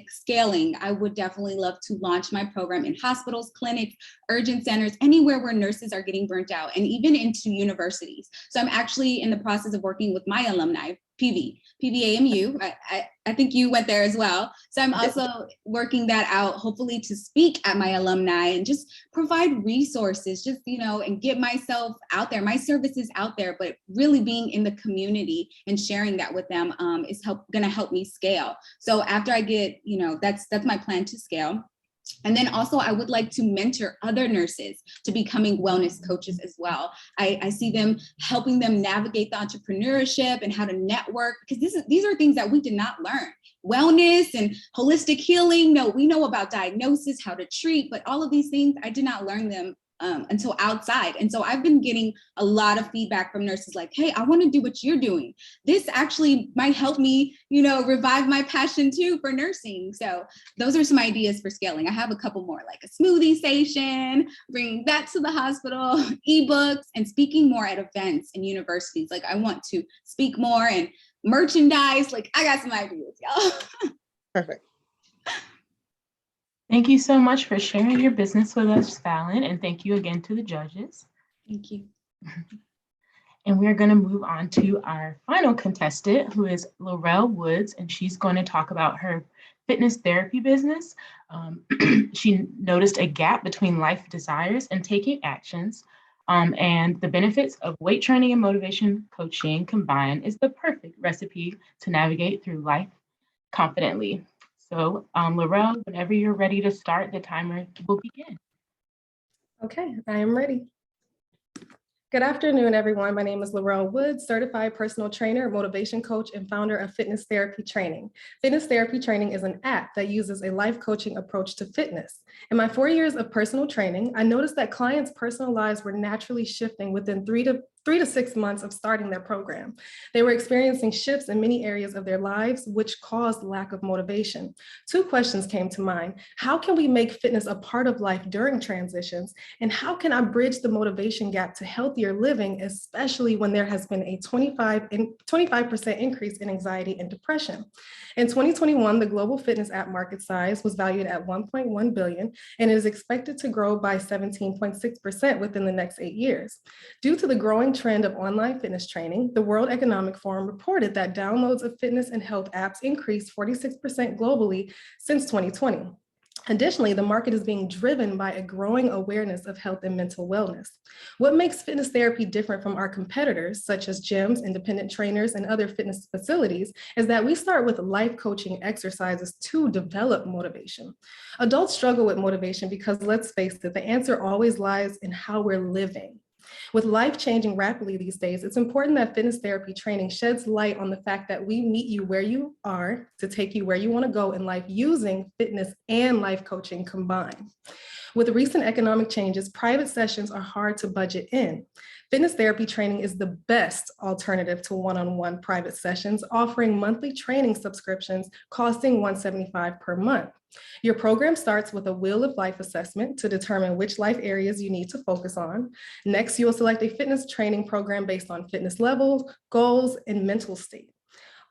scaling, I would definitely love to launch my program in hospitals, clinics, urgent centers, anywhere where nurses are getting burnt out, and even into universities. So I'm actually in the process of working with my alumni, PVAMU. I think you went there as well. So I'm also working that out, hopefully to speak at my alumni and just provide resources, just, and get myself out there, my services out there, but really being in the community and sharing that with them is going to help me scale. So after I get, that's my plan to scale. And then also I would like to mentor other nurses to becoming wellness coaches as well. I see them helping them navigate the entrepreneurship and how to network, because these are things that we did not learn. Wellness and holistic healing. No, we know about diagnosis, how to treat, but all of these things, I did not learn them until outside. And so I've been getting a lot of feedback from nurses like, hey, I want to do what you're doing. This actually might help me, revive my passion too for nursing. So those are some ideas for scaling. I have a couple more, like a smoothie station, bringing that to the hospital, ebooks, and speaking more at events and universities. Like I want to speak more and merchandise. Like I got some ideas, y'all. Perfect. Thank you so much for sharing your business with us, Fallon, and thank you again to the judges. Thank you. And we're going to move on to our final contestant, who is Laurel Woods, and she's going to talk about her fitness therapy business. She noticed a gap between life desires and taking actions, and the benefits of weight training and motivation coaching combined is the perfect recipe to navigate through life confidently. So Laurel, whenever you're ready to start, the timer will begin. Okay, I am ready. Good afternoon, everyone. My name is Laurel Woods, certified personal trainer, motivation coach, and founder of Fitness Therapy Training. Fitness Therapy Training is an app that uses a life coaching approach to fitness. In my 4 years of personal training, I noticed that clients' personal lives were naturally shifting within 3 to 6 months of starting their program. They were experiencing shifts in many areas of their lives, which caused lack of motivation. 2 questions came to mind. How can we make fitness a part of life during transitions? And how can I bridge the motivation gap to healthier living, especially when there has been a 25% increase in anxiety and depression? In 2021, the global fitness app market size was valued at $1.1 billion and is expected to grow by 17.6% within the next 8 years. Due to the growing trend of online fitness training, the World Economic Forum reported that downloads of fitness and health apps increased 46% globally since 2020. Additionally, the market is being driven by a growing awareness of health and mental wellness. What makes fitness therapy different from our competitors, such as gyms, independent trainers, and other fitness facilities, is that we start with life coaching exercises to develop motivation. Adults struggle with motivation because, let's face it, the answer always lies in how we're living. With life changing rapidly these days, it's important that fitness therapy training sheds light on the fact that we meet you where you are to take you where you want to go in life using fitness and life coaching combined. With recent economic changes, private sessions are hard to budget in. Fitness therapy training is the best alternative to one-on-one private sessions, offering monthly training subscriptions costing $175 per month. Your program starts with a Wheel of Life assessment to determine which life areas you need to focus on. Next, you will select a fitness training program based on fitness levels, goals, and mental state.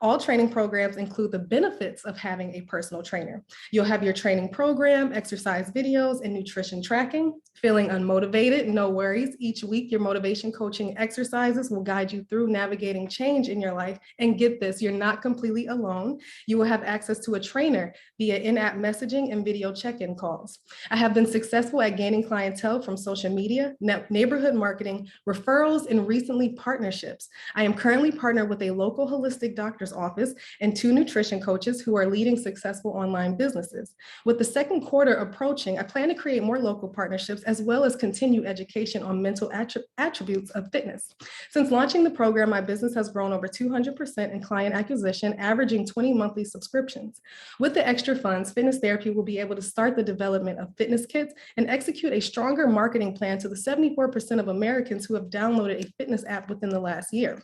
All training programs include the benefits of having a personal trainer. You'll have your training program, exercise videos, and nutrition tracking. Feeling unmotivated? No worries. Each week, your motivation coaching exercises will guide you through navigating change in your life. And get this, you're not completely alone. You will have access to a trainer via in-app messaging and video check-in calls. I have been successful at gaining clientele from social media, neighborhood marketing, referrals, and recently partnerships. I am currently partnered with a local holistic doctor's office and 2 nutrition coaches who are leading successful online businesses. With the second quarter approaching, I plan to create more local partnerships as well as continue education on mental attributes of fitness. Since launching the program, my business has grown over 200% in client acquisition, averaging 20 monthly subscriptions. With the extra funds, fitness therapy will be able to start the development of fitness kits and execute a stronger marketing plan to the 74% of Americans who have downloaded a fitness app within the last year.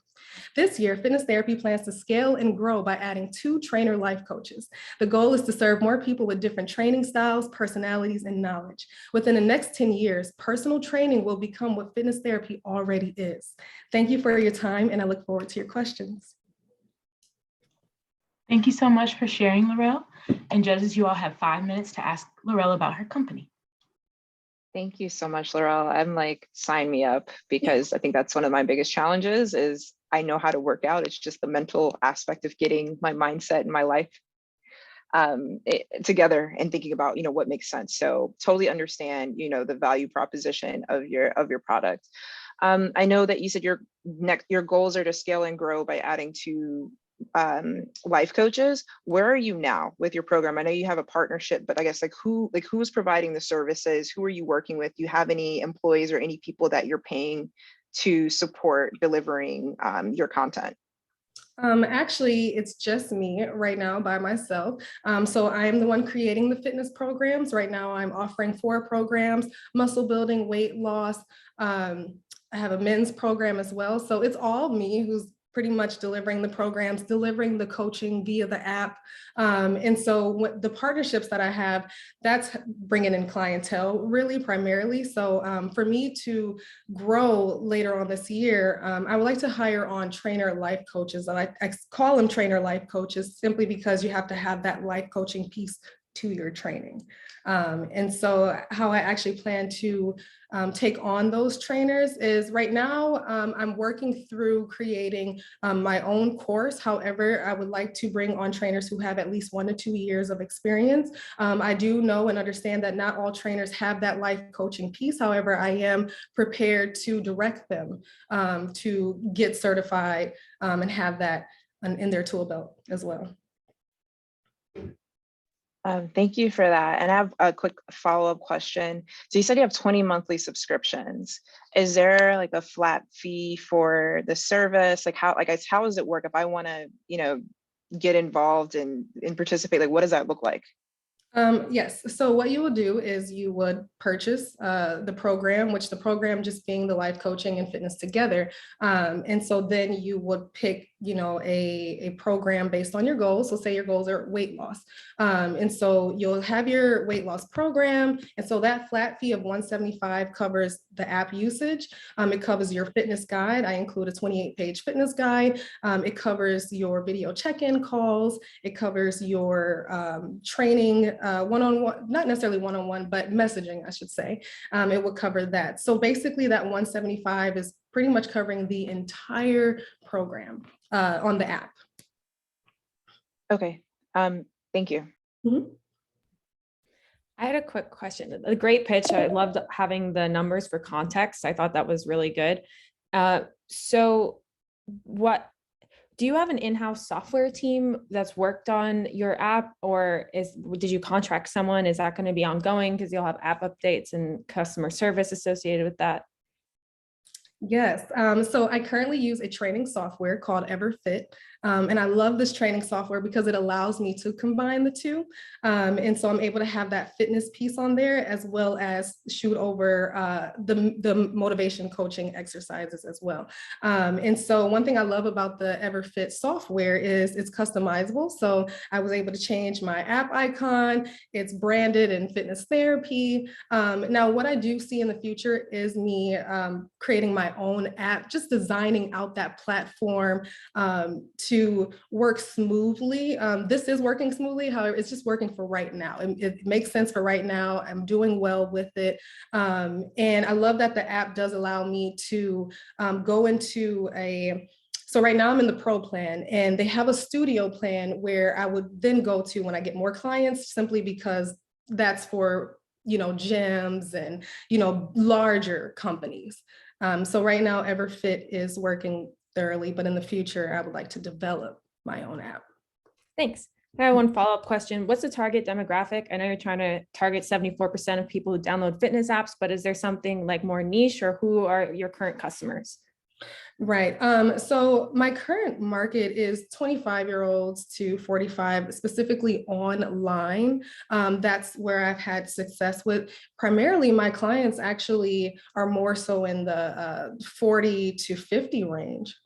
This year, fitness therapy plans to scale and grow by adding 2 trainer life coaches. The goal is to serve more people with different training styles, personalities, and knowledge. Within the next 10 years, personal training will become what fitness therapy already is. Thank you for your time, and I look forward to your questions. Thank you so much for sharing, Laurel. And judges, you all have 5 minutes to ask Laurel about her company. Thank you so much, Laurel. I'm like, sign me up, because I think that's one of my biggest challenges is I know how to work out. It's just the mental aspect of getting my mindset and my life together and thinking about, what makes sense. So totally understand, the value proposition of your product. I know that you said your goals are to scale and grow by adding to life coaches. Where are you now with your program? I know you have a partnership, but I guess who's providing the services? Who are you working with? Do you have any employees or any people that you're paying to support delivering your content? Actually, it's just me right now by myself. So I'm the one creating the fitness programs. Right now, I'm offering 4 programs: muscle building, weight loss. I have a men's program as well. So it's all me who's pretty much delivering the programs, delivering the coaching via the app. And so what the partnerships that I have, that's bringing in clientele really primarily. So for me to grow later on this year, I would like to hire on trainer life coaches. I call them trainer life coaches simply because you have to have that life coaching piece to your training. And so how I actually plan to take on those trainers is right now I'm working through creating my own course. However, I would like to bring on trainers who have at least 1 to 2 years of experience. I do know and understand that not all trainers have that life coaching piece. However, I am prepared to direct them to get certified and have that in their tool belt as well. Thank you for that. And I have a quick follow-up question. So you said you have 20 monthly subscriptions. Is there like a flat fee for the service? Like how does it work if I want to, get involved and participate? Like, what does that look like? Yes. So what you would do is you would purchase the program, which the program just being the life coaching and fitness together. And so then you would pick, a program based on your goals. So say your goals are weight loss. And so you'll have your weight loss program. And so that flat fee of $175 covers the app usage. It covers your fitness guide. I include a 28-page fitness guide. It covers your video check-in calls. It covers your training one-on-one, not necessarily one-on-one, but messaging, I should say. It would cover that. So basically that 175 is pretty much covering the entire program on the app. Okay. Thank you. Mm-hmm. I had a quick question. A great pitch. I loved having the numbers for context. I thought that was really good. So what do you have an in-house software team that's worked on your app, or did you contract someone? Is that going to be ongoing because you'll have app updates and customer service associated with that? Yes. So I currently use a training software called EverFit. And I love this training software because it allows me to combine the two. And so I'm able to have that fitness piece on there as well as shoot over the motivation coaching exercises as well. And so one thing I love about the EverFit software is it's customizable. So I was able to change my app icon. It's branded in fitness therapy. Now, what I do see in the future is me creating my own app, just designing out that platform to work smoothly. This is working smoothly, however, it's just working for right now. It makes sense for right now. I'm doing well with it. And I love that the app does allow me to go into so right now I'm in the pro plan, and they have a studio plan where I would then go to when I get more clients, simply because that's for, gyms and, larger companies. So right now, EverFit is working thoroughly, but in the future, I would like to develop my own app. Thanks. I have one follow-up question. What's the target demographic? I know you're trying to target 74% of people who download fitness apps, but is there something like more niche, or who are your current customers? Right. So my current market is 25-year-olds to 45, specifically online. That's where I've had success with. Primarily, my clients actually are more so in the 40 to 50 range,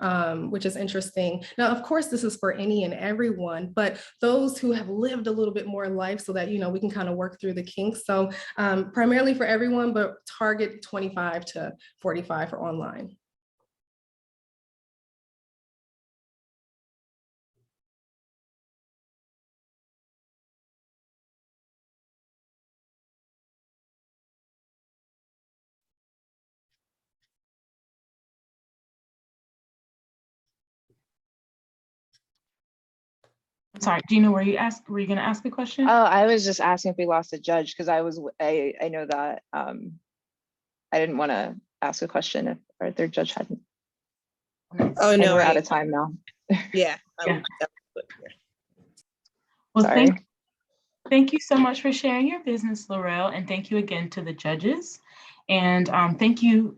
which is interesting. Now, of course, this is for any and everyone, but those who have lived a little bit more life so that, we can kind of work through the kinks. So primarily for everyone, but target 25 to 45 for online. Sorry, Gina, were you gonna ask a question? Oh, I was just asking if we lost a judge because I know that I didn't want to ask a question if our third judge hadn't. Oh, And no, we're out of time now. yeah. Yeah. Well, Sorry. thank you so much for sharing your business, Laurel, and thank you again to the judges. And thank you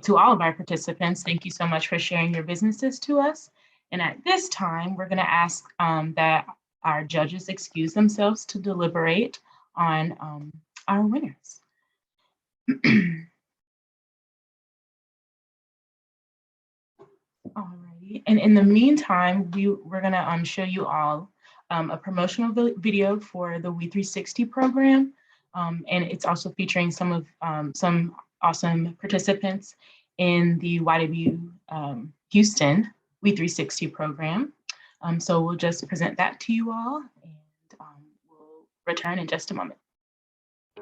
to all of our participants. Thank you so much for sharing your businesses to us. And at this time, we're going to ask that our judges excuse themselves to deliberate on our winners. Alrighty, and in the meantime, we're gonna show you all a promotional video for the We360 program, and it's also featuring some awesome participants in the YW Houston We360 program. So we'll just present that to you all, and we'll return in just a moment.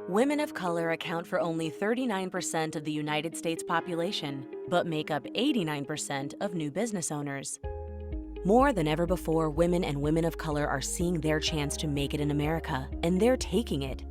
Women of color account for only 39% of the United States population, but make up 89% of new business owners. More than ever before, women and women of color are seeing their chance to make it in America, and they're taking it.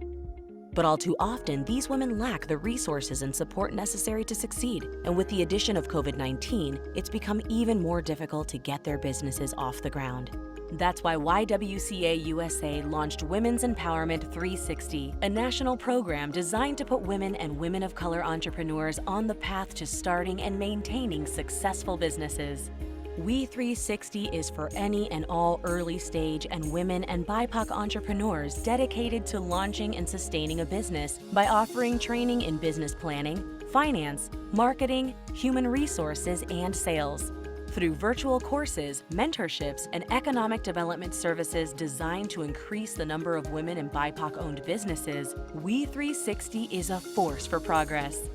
But all too often, these women lack the resources and support necessary to succeed. And with the addition of COVID-19, it's become even more difficult to get their businesses off the ground. That's why YWCA USA launched Women's Empowerment 360, a national program designed to put women and women of color entrepreneurs on the path to starting and maintaining successful businesses. We360 is for any and all early stage and women and BIPOC entrepreneurs dedicated to launching and sustaining a business by offering training in business planning, finance, marketing, human resources, and sales. Through virtual courses, mentorships, and economic development services designed to increase the number of women and BIPOC-owned businesses, We360 is a force for progress.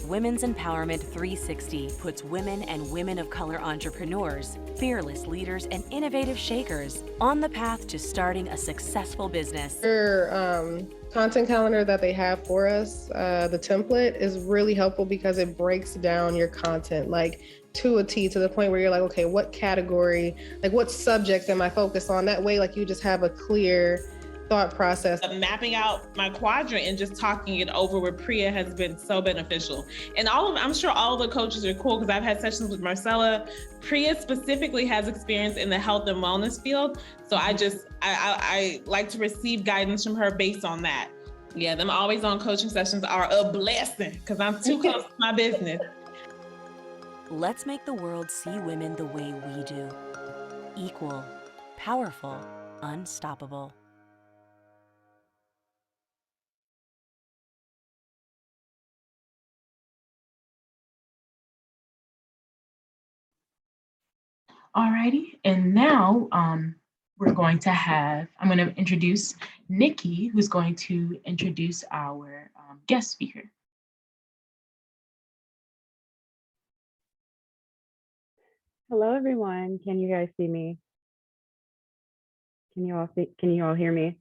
Women's Empowerment 360 puts women and women of color entrepreneurs, fearless leaders, and innovative shakers on the path to starting a successful business. Their content calendar that they have for us, the template is really helpful because it breaks down your content like to a T, to the point where you're like, okay, what category, like what subjects am I focused on? That way, like you just have a clear thought process. Mapping out my quadrant and just talking it over with Priya has been so beneficial. And I'm sure all the coaches are cool because I've had sessions with Marcella. Priya specifically has experience in the health and wellness field. So I like to receive guidance from her based on that. Yeah, them always on coaching sessions are a blessing because I'm too close to my business. Let's make the world see women the way we do. Equal, powerful, unstoppable. Alrighty, and now I'm going to introduce Nikki, who's going to introduce our guest speaker. Hello, everyone. Can you guys see me? Can you all hear me?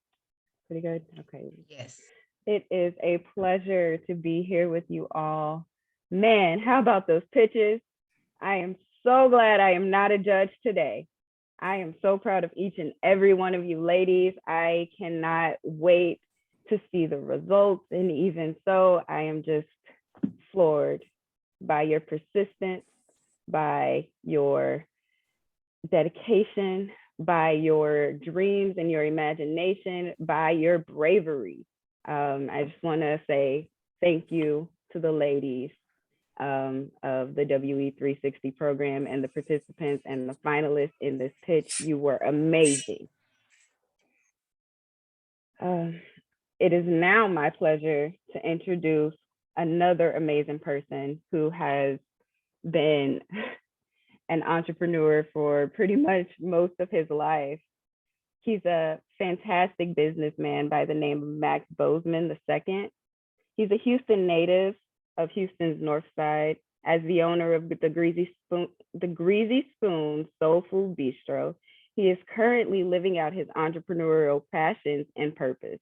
Pretty good? Okay. Yes. It is a pleasure to be here with you all. Man, how about those pitches? I am so glad I am not a judge today. I am so proud of each and every one of you ladies. I cannot wait to see the results. And even so, I am just floored by your persistence, by your dedication, by your dreams and your imagination, by your bravery. I just want to say thank you to the ladies of the WE360 program and the participants and the finalists in this pitch. You were amazing. It is now my pleasure to introduce another amazing person who has been an entrepreneur for pretty much most of his life. He's a fantastic businessman by the name of Max Bozeman II. He's a Houston native of Houston's North Side. As the owner of the Greasy Spoon Soul Food Bistro, he is currently living out his entrepreneurial passions and purpose.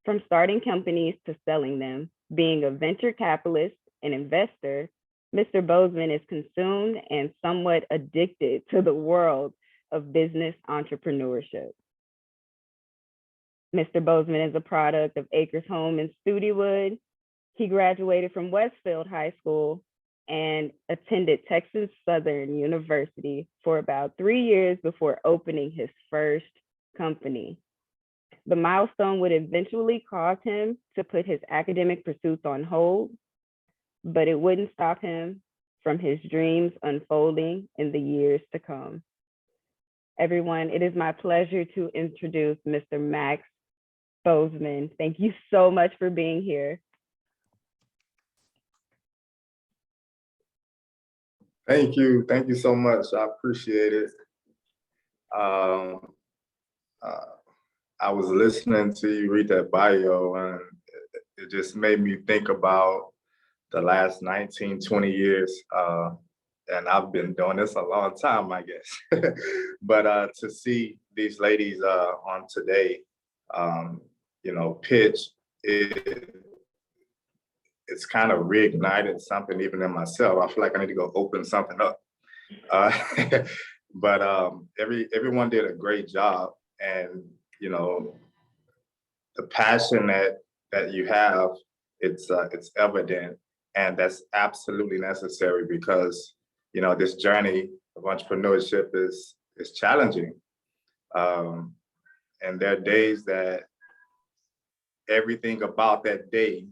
From starting companies to selling them, being a venture capitalist, an investor, Mr. Bozeman is consumed and somewhat addicted to the world of business entrepreneurship. Mr. Bozeman is a product of Acres Home in Studewood. He graduated from Westfield High School and attended Texas Southern University for about 3 years before opening his first company. The milestone would eventually cause him to put his academic pursuits on hold, but it wouldn't stop him from his dreams unfolding in the years to come. Everyone, it is my pleasure to introduce Mr. Max Bozeman. Thank you so much for being here. Thank you so much. I appreciate it. I was listening to you read that bio, and it just made me think about the last 19, 20 years. And I've been doing this a long time, I guess. But to see these ladies on today, pitch, it's kind of reignited something even in myself. I feel like I need to go open something up. But everyone did a great job, and the passion that you have, it's evident, and that's absolutely necessary because this journey of entrepreneurship is challenging, and there are days that everything about that day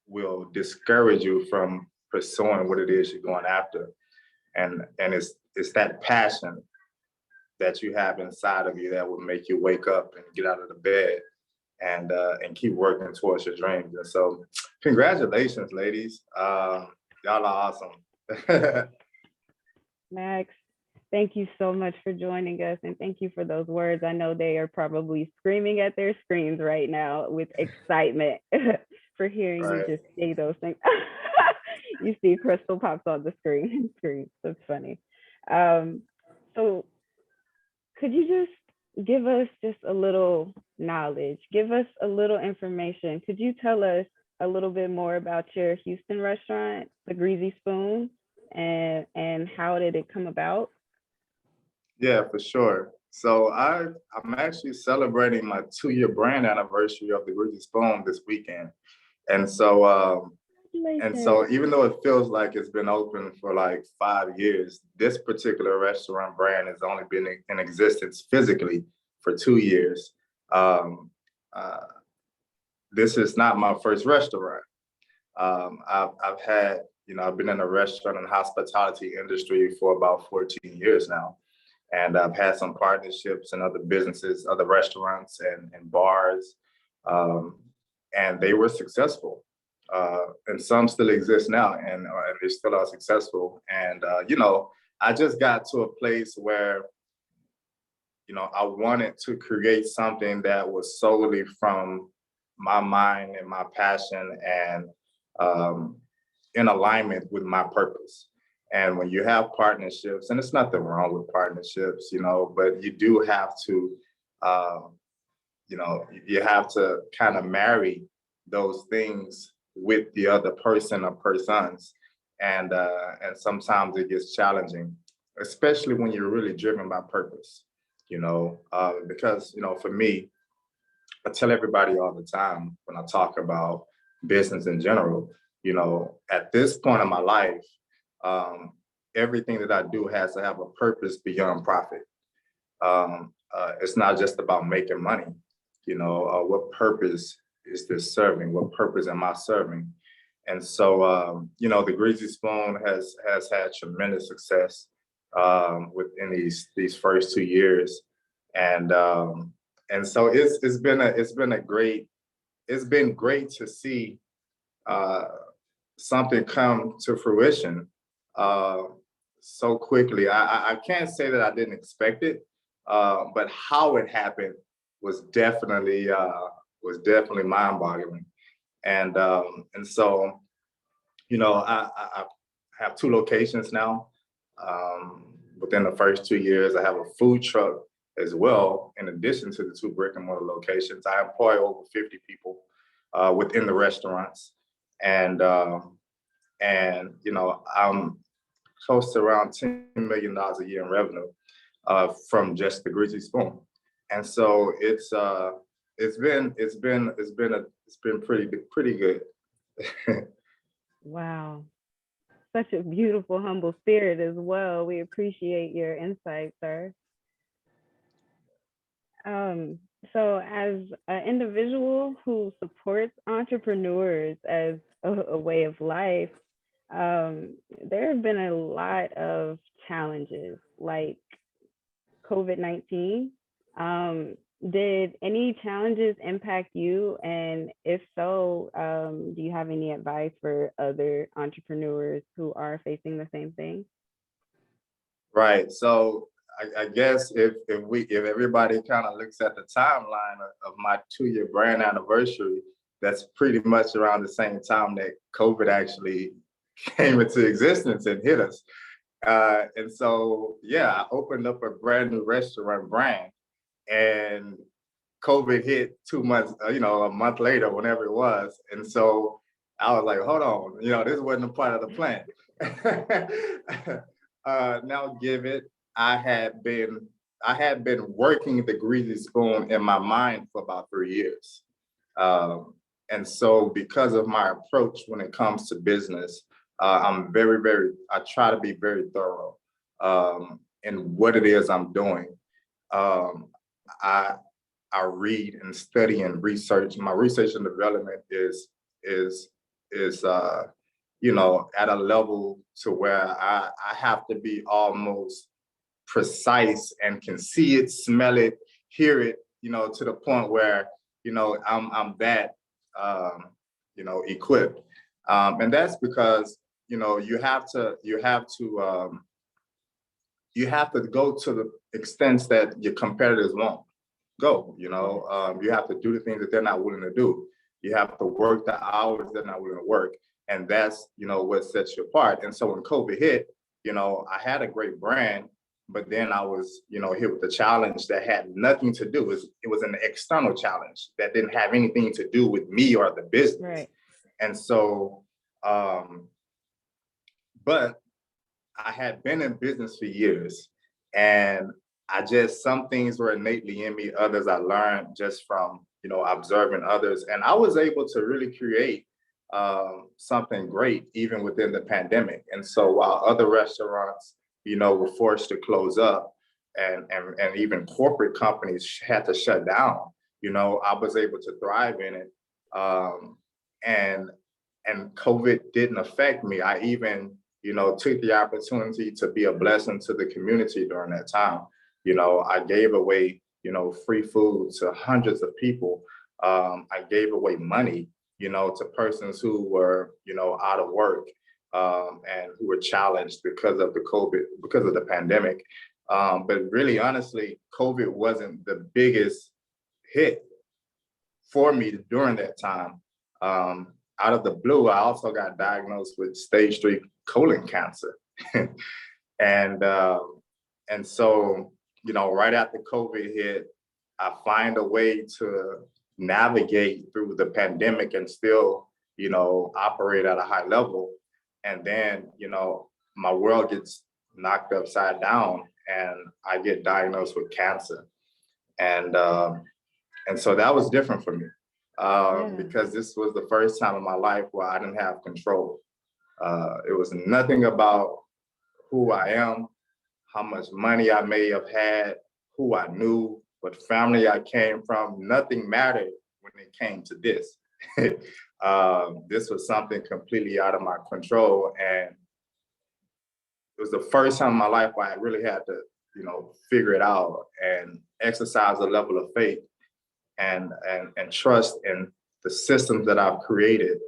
will discourage you from pursuing what it is you're going after, and it's that passion that you have inside of you that will make you wake up and get out of the bed and keep working towards your dreams. And so, congratulations, ladies. Y'all are awesome. Max, thank you so much for joining us, and thank you for those words. I know they are probably screaming at their screens right now with excitement for hearing you just say those things. You see Crystal pops on the screen. That's funny. So could you just give us just a little knowledge, give us a little information? Could you tell us a little bit more about your Houston restaurant, the Greasy Spoon, and how did it come about? Yeah, for sure. So I'm actually celebrating my 2-year brand anniversary of the Greasy Spoon this weekend. And so even though it feels like it's been open for like 5 years, this particular restaurant brand has only been in existence physically for 2 years. This is not my first restaurant. I've had, I've been in the restaurant and hospitality industry for about 14 years now. And I've had some partnerships in other businesses, other restaurants and bars, and they were successful. And some still exist now, and they still are successful. And, I just got to a place where, I wanted to create something that was solely from my mind and my passion and in alignment with my purpose. And when you have partnerships, and there's nothing wrong with partnerships, but you do have to, you have to kind of marry those things with the other person or persons. And sometimes it gets challenging, especially when you're really driven by purpose, because, for me, I tell everybody all the time when I talk about business in general, at this point in my life, everything that I do has to have a purpose beyond profit. It's not just about making money. What purpose is this serving? What purpose am I serving? And so, the Greasy Spoon has had tremendous success within these first 2 years, and so it's been great to see something come to fruition so quickly. I can't say that I didn't expect it, but how it happened was definitely mind-boggling. And so, I have 2 locations now. Within the first 2 years, I have a food truck as well. In addition to the 2 brick and mortar locations, I employ over 50 people within the restaurants. And I'm close to around $10 million a year in revenue. from just the Greasy Spoon. And so it's been pretty good. Wow. Such a beautiful, humble spirit as well. We appreciate your insight, sir. So as an individual who supports entrepreneurs as a way of life, there have been a lot of challenges like COVID-19. Did any challenges impact you? And if so, do you have any advice for other entrepreneurs who are facing the same thing? Right. So I guess if everybody kind of looks at the timeline of my 2-year brand anniversary, that's pretty much around the same time that COVID actually came into existence and hit us. And so, yeah, I opened up a brand new restaurant brand, and COVID hit 2 months, a month later, whenever it was. And so I was like, hold on, this wasn't a part of the plan. Now give it, I had been working the Greasy Spoon in my mind for about 3 years. And so because of my approach when it comes to business, I try to be very thorough in what it is I'm doing. I read and study and research. My research and development is at a level to where I have to be almost precise and can see it, smell it, hear it, to the point where, I'm that, equipped. And that's because, you have to go to the extents that your competitors won't go. You have to do the things that they're not willing to do. You have to work the hours they're not willing to work. And that's, what sets you apart. And so when COVID hit, I had a great brand, but then I was, hit with a challenge that had nothing to do. It was an external challenge that didn't have anything to do with me or the business. Right. And so, but I had been in business for years, and some things were innately in me. Others I learned just from, observing others. And I was able to really create something great even within the pandemic. And so while other restaurants, were forced to close up, and even corporate companies had to shut down, I was able to thrive in it. And COVID didn't affect me. I even, took the opportunity to be a blessing to the community during that time. I gave away, free food to hundreds of people. I gave away money, to persons who were, out of work, and who were challenged because of the pandemic. But really, honestly, COVID wasn't the biggest hit for me during that time. Out of the blue, I also got diagnosed with stage 3 colon cancer. And so, right after COVID hit, I find a way to navigate through the pandemic and still, operate at a high level. And then, my world gets knocked upside down and I get diagnosed with cancer. And so that was different for me, because this was the first time in my life where I didn't have control. It was nothing about who I am, how much money I may have had, who I knew, what family I came from. Nothing mattered when it came to this. This was something completely out of my control. And it was the first time in my life where I really had to, figure it out and exercise a level of faith and trust in the systems that I've created.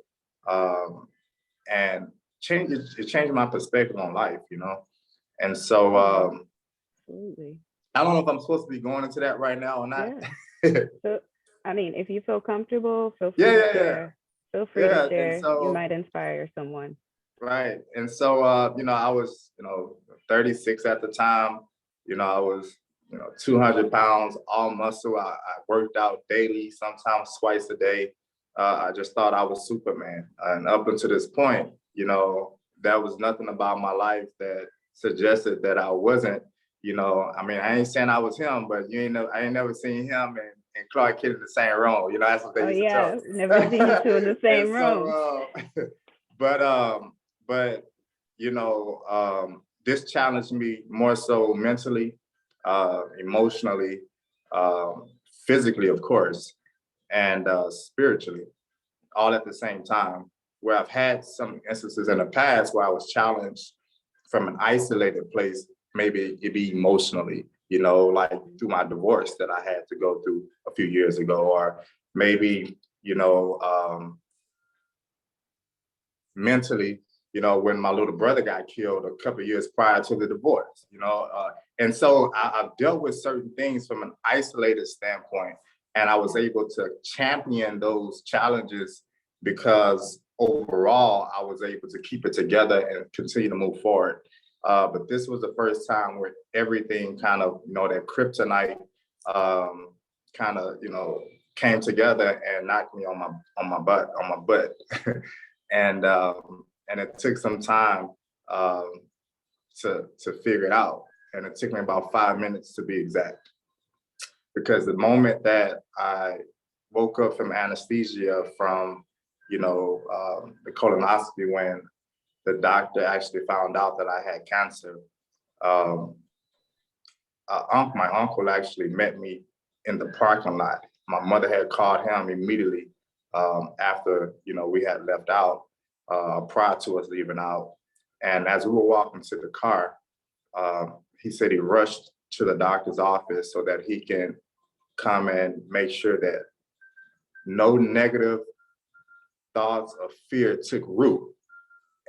And it changed my perspective on life, And so Absolutely. I don't know if I'm supposed to be going into that right now or not. Yeah. So, I mean, if you feel comfortable, feel free to share. Feel free to share. So, you might inspire someone. Right. And so, I was, 36 at the time. I was, 200 pounds, all muscle. I worked out daily, sometimes twice a day. I just thought I was Superman. And up until this point, there was nothing about my life that suggested that I wasn't, You know, I mean, I ain't saying I was him, but you ain't know, I ain't never seen him and Clark Kent in the same room. You know, that's what they Oh used to yeah, tell never seen you two in the me. same And room. so, but you know, this challenged me more so mentally, emotionally, physically, of course, and spiritually, all at the same time. Where I've had some instances in the past where I was challenged from an isolated place, maybe it be emotionally, you know, like through my divorce that I had to go through a few years ago, or maybe, you know, mentally, you know, when my little brother got killed a couple of years prior to the divorce, you know. And so I've dealt with certain things from an isolated standpoint, and I was able to champion those challenges because overall I was able to keep it together and continue to move forward. But this was the first time where everything kind of, you know, that kryptonite kind of, you know, came together and knocked me on my butt. And it took some time to figure it out. And it took me about 5 minutes to be exact. Because the moment that I woke up from anesthesia from, you know, the colonoscopy, when the doctor actually found out that I had cancer, my uncle actually met me in the parking lot. My mother had called him immediately after, you know, we had left out, prior to us leaving out. And as we were walking to the car, he said he rushed to the doctor's office so that he can come and make sure that no negative thoughts of fear took root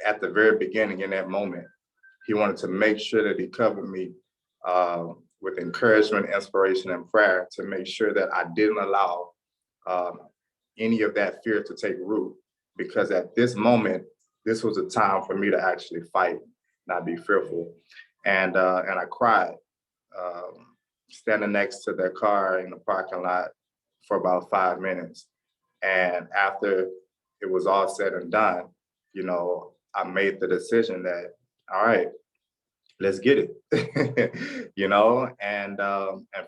at the very beginning in that moment. He wanted to make sure that he covered me with encouragement, inspiration, and prayer to make sure that I didn't allow any of that fear to take root. Because at this moment, this was a time for me to actually fight, not be fearful. And I cried, standing next to their car in the parking lot for about 5 minutes. And after it was all said and done, you know, I made the decision that, all right, let's get it, you know, and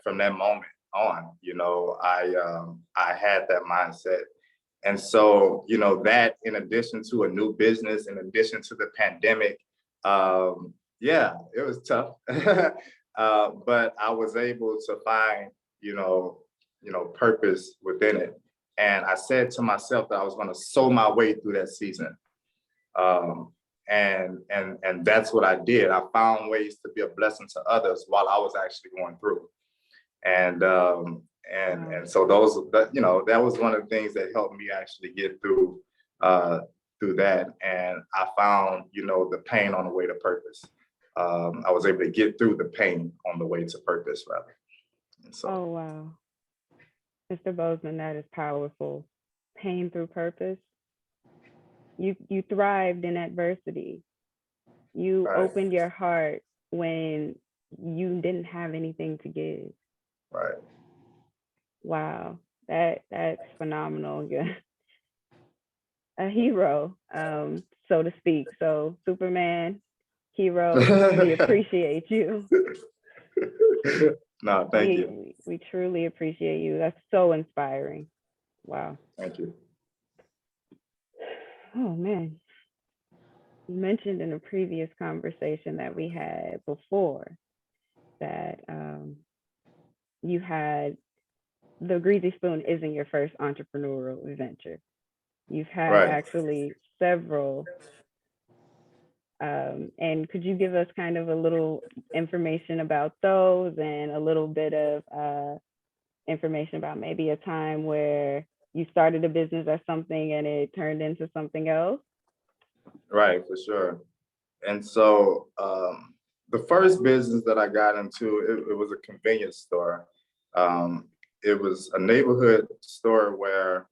from that moment on, you know, I had that mindset. And so, you know, that in addition to a new business, in addition to the pandemic, yeah, it was tough, but I was able to find, you know, purpose within it. And I said to myself that I was going to sow my way through that season. And that's what I did. I found ways to be a blessing to others while I was actually going through. And so you know, that was one of the things that helped me actually get through that. And I found, you know, the pain on the way to purpose. I was able to get through the pain on the way to purpose, rather. And so, oh wow, Mr. Bozeman, that is powerful. Pain through purpose. You thrived in adversity. You right, opened your heart when you didn't have anything to give. right. Wow, that's phenomenal. You're a hero, so to speak. So Superman, hero, we appreciate you. No, thank you. We truly appreciate you. That's so inspiring. Wow. Thank you. Oh man. You mentioned in a previous conversation that we had before that you had the Greasy Spoon isn't your first entrepreneurial venture. You've had Right. actually several. And could you give us kind of a little information about those and a little bit of information about maybe a time where you started a business or something and it turned into something else? Right, for sure. And so the first business that I got into, it was a convenience store. It was a neighborhood store where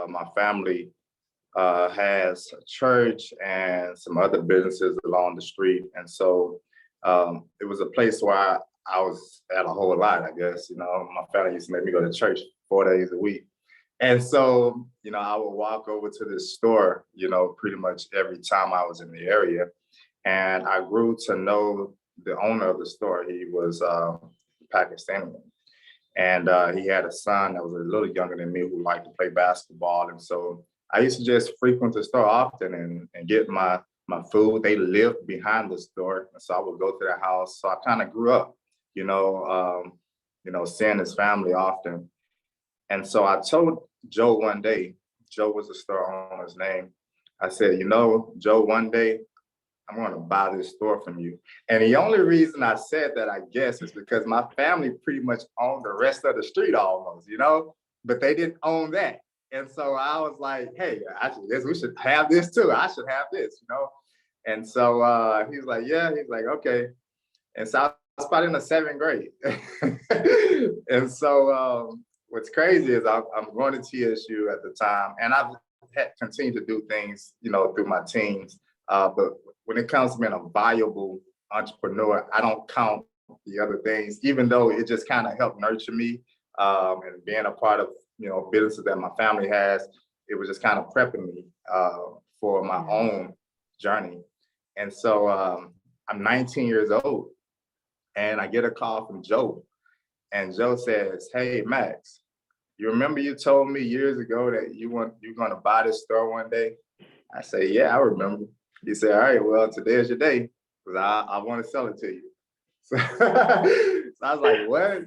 my family has a church and some other businesses along the street. And so it was a place where I was at a whole lot, I guess. You know, my family used to make me go to church 4 days a week. And so, you know, I would walk over to this store, you know, pretty much every time I was in the area. And I grew to know the owner of the store, he was Pakistani. And he had a son that was a little younger than me who liked to play basketball. And so I used to just frequent the store often and get my food. They lived behind the store. And so I would go to their house. So I kind of grew up, seeing his family often. And so I told Joe one day, Joe was the store owner's name. I said, Joe, one day I'm going to buy this store from you. And the only reason I said that, I guess, is because my family pretty much owned the rest of the street almost, but they didn't own that. And so I was like, hey, we should have this too. I should have this, And so he was like, yeah, he's like, okay. And so I was probably in the 7th grade. And so what's crazy is I'm going to TSU at the time, and I've had continued to do things, through my teens. But when it comes to being a valuable entrepreneur, I don't count the other things, even though it just kind of helped nurture me, and being a part of, businesses that my family has, it was just kind of prepping me for my own journey. And so I'm 19 years old and I get a call from Joe, and Joe says, hey, Max, you remember you told me years ago that you're going to buy this store one day? I say, yeah, I remember. He said, all right, well, today is your day, because I want to sell it to you. So, so I was like, what?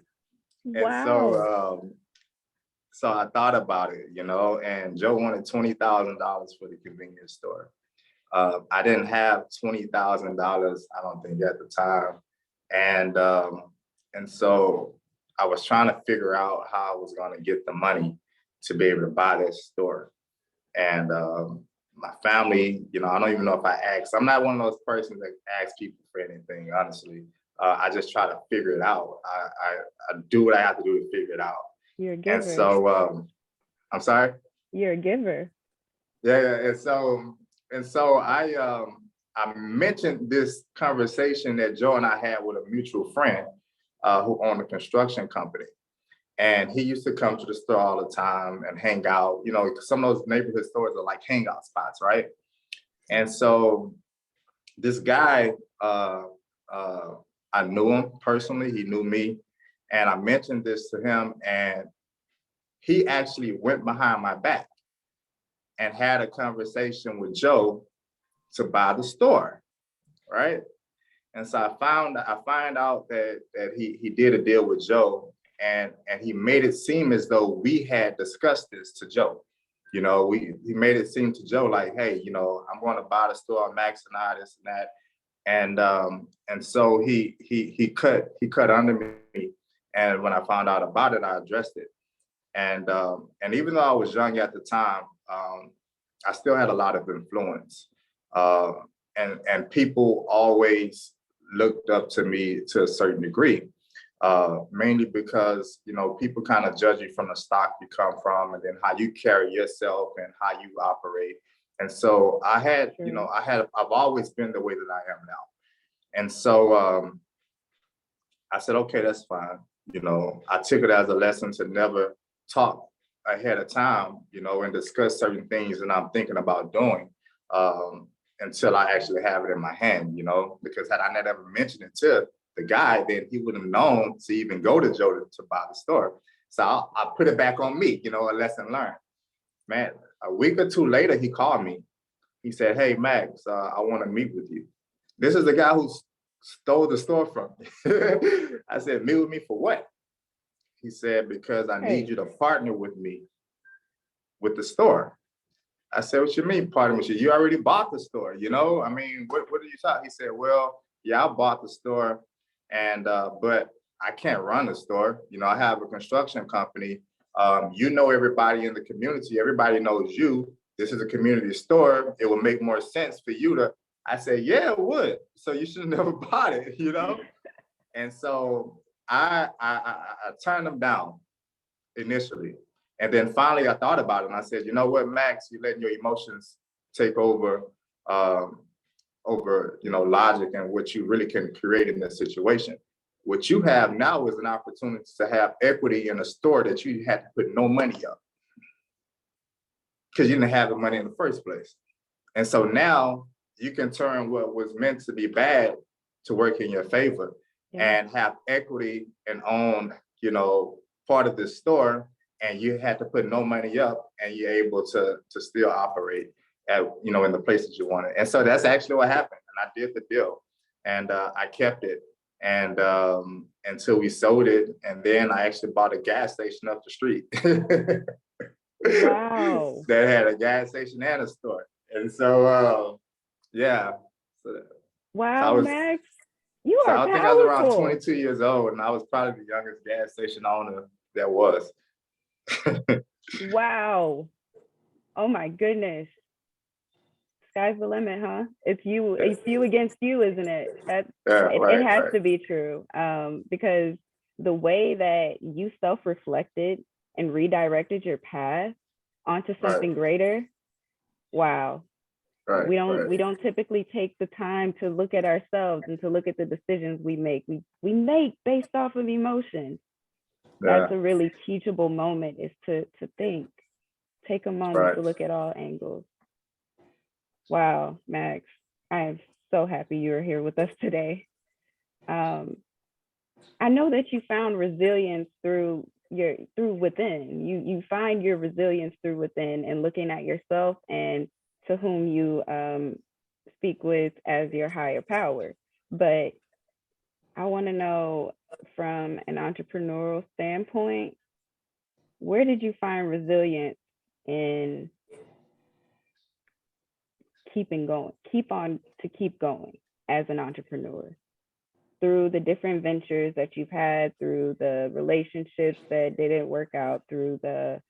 Wow. And so I thought about it, and Joe wanted $20,000 for the convenience store. I didn't have $20,000, I don't think, at the time. And so I was trying to figure out how I was going to get the money to be able to buy this store. And my family, I don't even know if I asked. I'm not one of those persons that asks people for anything, honestly. I just try to figure it out. I do what I have to do to figure it out. You're a giver. And so, I'm sorry? You're a giver. Yeah, and so I mentioned this conversation that Joe and I had with a mutual friend who owned a construction company. And he used to come to the store all the time and hang out. Some of those neighborhood stores are like hangout spots, right? And so this guy, I knew him personally, he knew me. And I mentioned this to him, and he actually went behind my back and had a conversation with Joe to buy the store, right? And so I find out that he did a deal with Joe, and he made it seem as though we had discussed this to Joe. He made it seem to Joe like, hey, I'm going to buy the store, Max and I, this and that. And so he cut under me. And when I found out about it, I addressed it. And even though I was young at the time, I still had a lot of influence. And people always looked up to me to a certain degree, mainly because, people kind of judge you from the stock you come from, and then how you carry yourself and how you operate. And so I've always been the way that I am now. And so I said, okay, that's fine. I took it as a lesson to never talk ahead of time, and discuss certain things that I'm thinking about doing until I actually have it in my hand, because had I never mentioned it to the guy, then he wouldn't have known to even go to Joe to buy the store. So I put it back on me, a lesson learned. Man, a week or two later, he called me. He said, hey, Max, I want to meet with you. This is the guy who stole the store from me. I said, meet with me for what? He said, because I need you to partner with me with the store. I said, what you mean partner with you? You already bought the store, I mean, what are you talking? He said, well, yeah, I bought the store, and but I can't run the store. I have a construction company. Everybody in the community, everybody knows you. This is a community store. It would make more sense for you to. I said, yeah, it would. So you should have never bought it, And so I turned them down initially. And then finally I thought about it, and I said, you know what, Max, you're letting your emotions take over, logic and what you really can create in this situation. What you have now is an opportunity to have equity in a store that you had to put no money up because you didn't have the money in the first place. And so now you can turn what was meant to be bad to work in your favor and have equity and own, you know, part of the store, and you had to put no money up and you're able to still operate at, you know, in the places you wanted. And so that's actually what happened. And I did the deal and I kept it. And until we sold it. And then I actually bought a gas station up the street. Wow. That had a gas station and a store. And so, yeah. Wow, so Max, you so are I think I was around powerful. 22 years old, and I was probably the youngest gas station owner there was. Wow. Oh my goodness. Sky's the limit, huh? It's you against you, isn't it? It has to be true. Because the way that you self-reflected and redirected your path onto something greater, wow. We don't typically take the time to look at ourselves and to look at the decisions we make. We make based off of emotion. That's a really teachable moment, is to think, take a moment to look at all angles. Wow, Max, I am so happy you're here with us today. I know that you found resilience through within. You find your resilience through within and looking at yourself and to whom you speak with as your higher power. But I want to know, from an entrepreneurial standpoint, where did you find resilience in keep going as an entrepreneur, through the different ventures that you've had, through the relationships that didn't work out, through the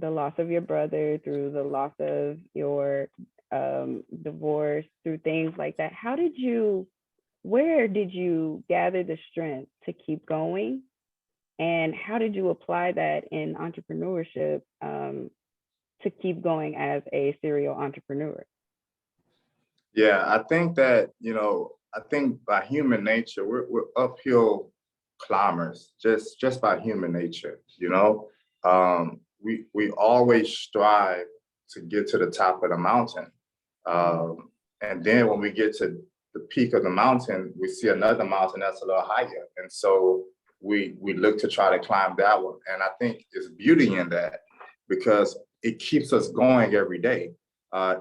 loss of your brother, through the loss of your divorce, through things like that? Where did you gather the strength to keep going? And how did you apply that in entrepreneurship to keep going as a serial entrepreneur? Yeah, I think that, you know, I think by human nature, we're uphill climbers, just by human nature, you know. We always strive to get to the top of the mountain. And then when we get to the peak of the mountain, we see another mountain that's a little higher. And so we look to try to climb that one. And I think there's beauty in that because it keeps us going every day.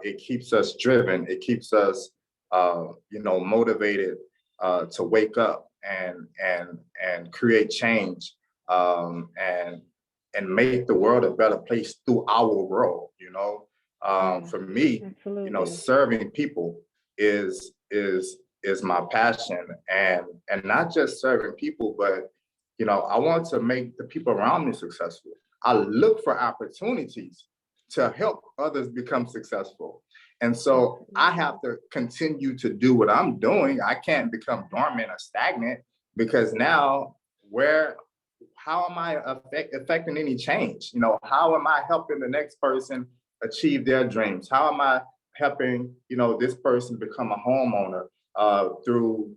It keeps us driven. It keeps us, you know, motivated to wake up and create change and make the world a better place through our role. You know, for me, absolutely. You know, serving people is my passion, and not just serving people, but you know, I want to make the people around me successful. I look for opportunities to help others become successul. And so I have to continue to do what I'm doing. I can't become dormant or stagnant, because now how am I affecting any change? You know, how am I helping the next person achieve their dreams? How am I helping, you know, this person become a homeowner through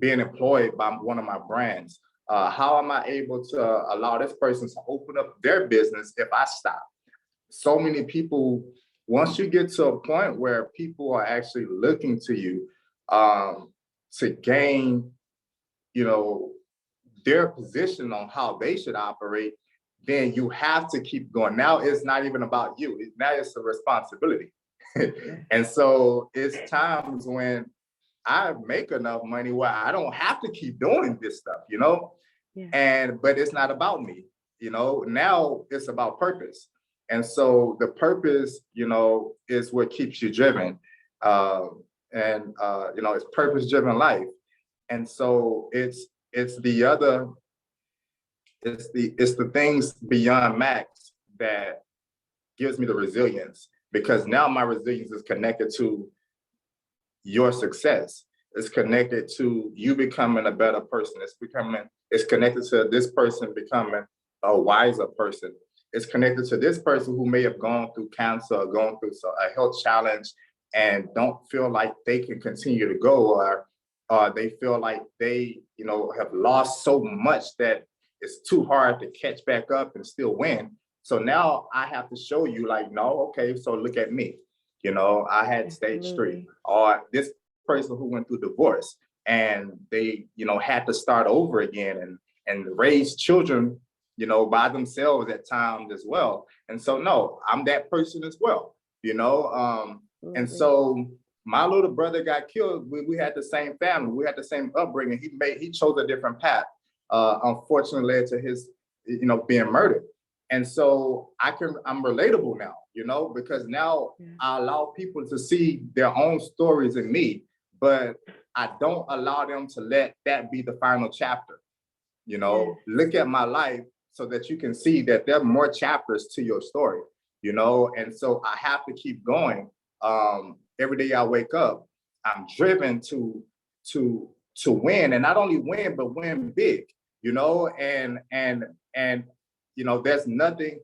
being employed by one of my brands? How am I able to allow this person to open up their business if I stop? So many people, once you get to a point where people are actually looking to you to gain, you know, their position on how they should operate, then you have to keep going. Now it's not even about you. Now it's a responsibility. And so it's times when I make enough money where I don't have to keep doing this stuff, you know? But it's not about me, you know? Now it's about purpose. And so the purpose, you know, is what keeps you driven. You know, it's purpose-driven life. And so it's the things beyond Max that gives me the resilience, because now my resilience is connected to your success. It's connected to you becoming a better person. It's connected to this person becoming a wiser person. It's connected to this person who may have gone through cancer or gone through a health challenge and don't feel like they can continue to go, or they feel like they, you know, have lost so much that it's too hard to catch back up and still win. So now I have to show you, like, no, okay, so look at me. You know, I had stage 3, or this person who went through divorce and they, had to start over again and raise children, by themselves at times as well. And so, no, I'm that person as well, and so my little brother got killed. We had the same family. We had the same upbringing. He chose a different path. Unfortunately, led to his, being murdered. And so I'm relatable now, because now I allow people to see their own stories in me, but I don't allow them to let that be the final chapter. Look at my life so that you can see that there are more chapters to your story, and so I have to keep going. Every day I wake up, I'm driven to win, and not only win, but win big, and there's nothing,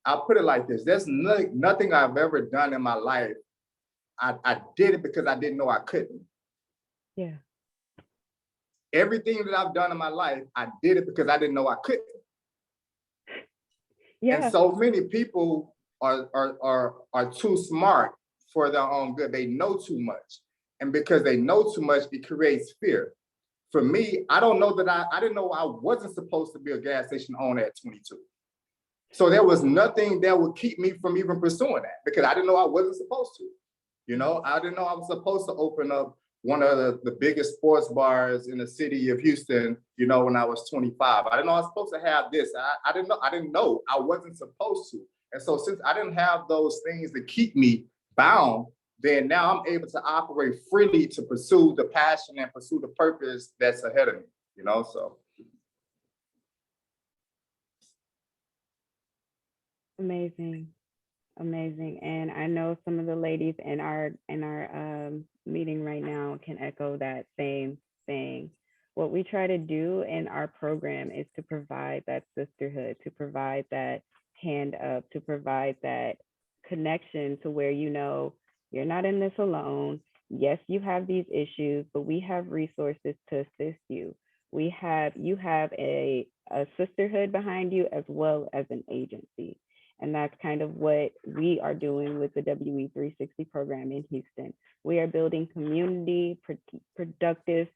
I'll put it like this, there's nothing I've ever done in my life. I did it because I didn't know I couldn't. Yeah. Everything that I've done in my life, I did it because I didn't know I couldn't. Yeah. And so many people are too smart for their own good. They know too much. And because they know too much, it creates fear. For me, I don't know that I didn't know I wasn't supposed to be a gas station owner at 22. So there was nothing that would keep me from even pursuing that because I didn't know I wasn't supposed to. I didn't know I was supposed to open up one of the biggest sports bars in the city of Houston, when I was 25. I didn't know I was supposed to have this. I didn't know I wasn't supposed to. And so since I didn't have those things that keep me bound, then now I'm able to operate freely to pursue the passion and pursue the purpose that's ahead of me, so. Amazing. And I know some of the ladies in our meeting right now can echo that same thing. What we try to do in our program is to provide that sisterhood, to provide that hand up, to provide that connection to where you're not in this alone. Yes, you have these issues, but we have resources to assist you. You have a sisterhood behind you as well as an agency. And that's kind of what we are doing with the WE 360 program in Houston. We are building community, productive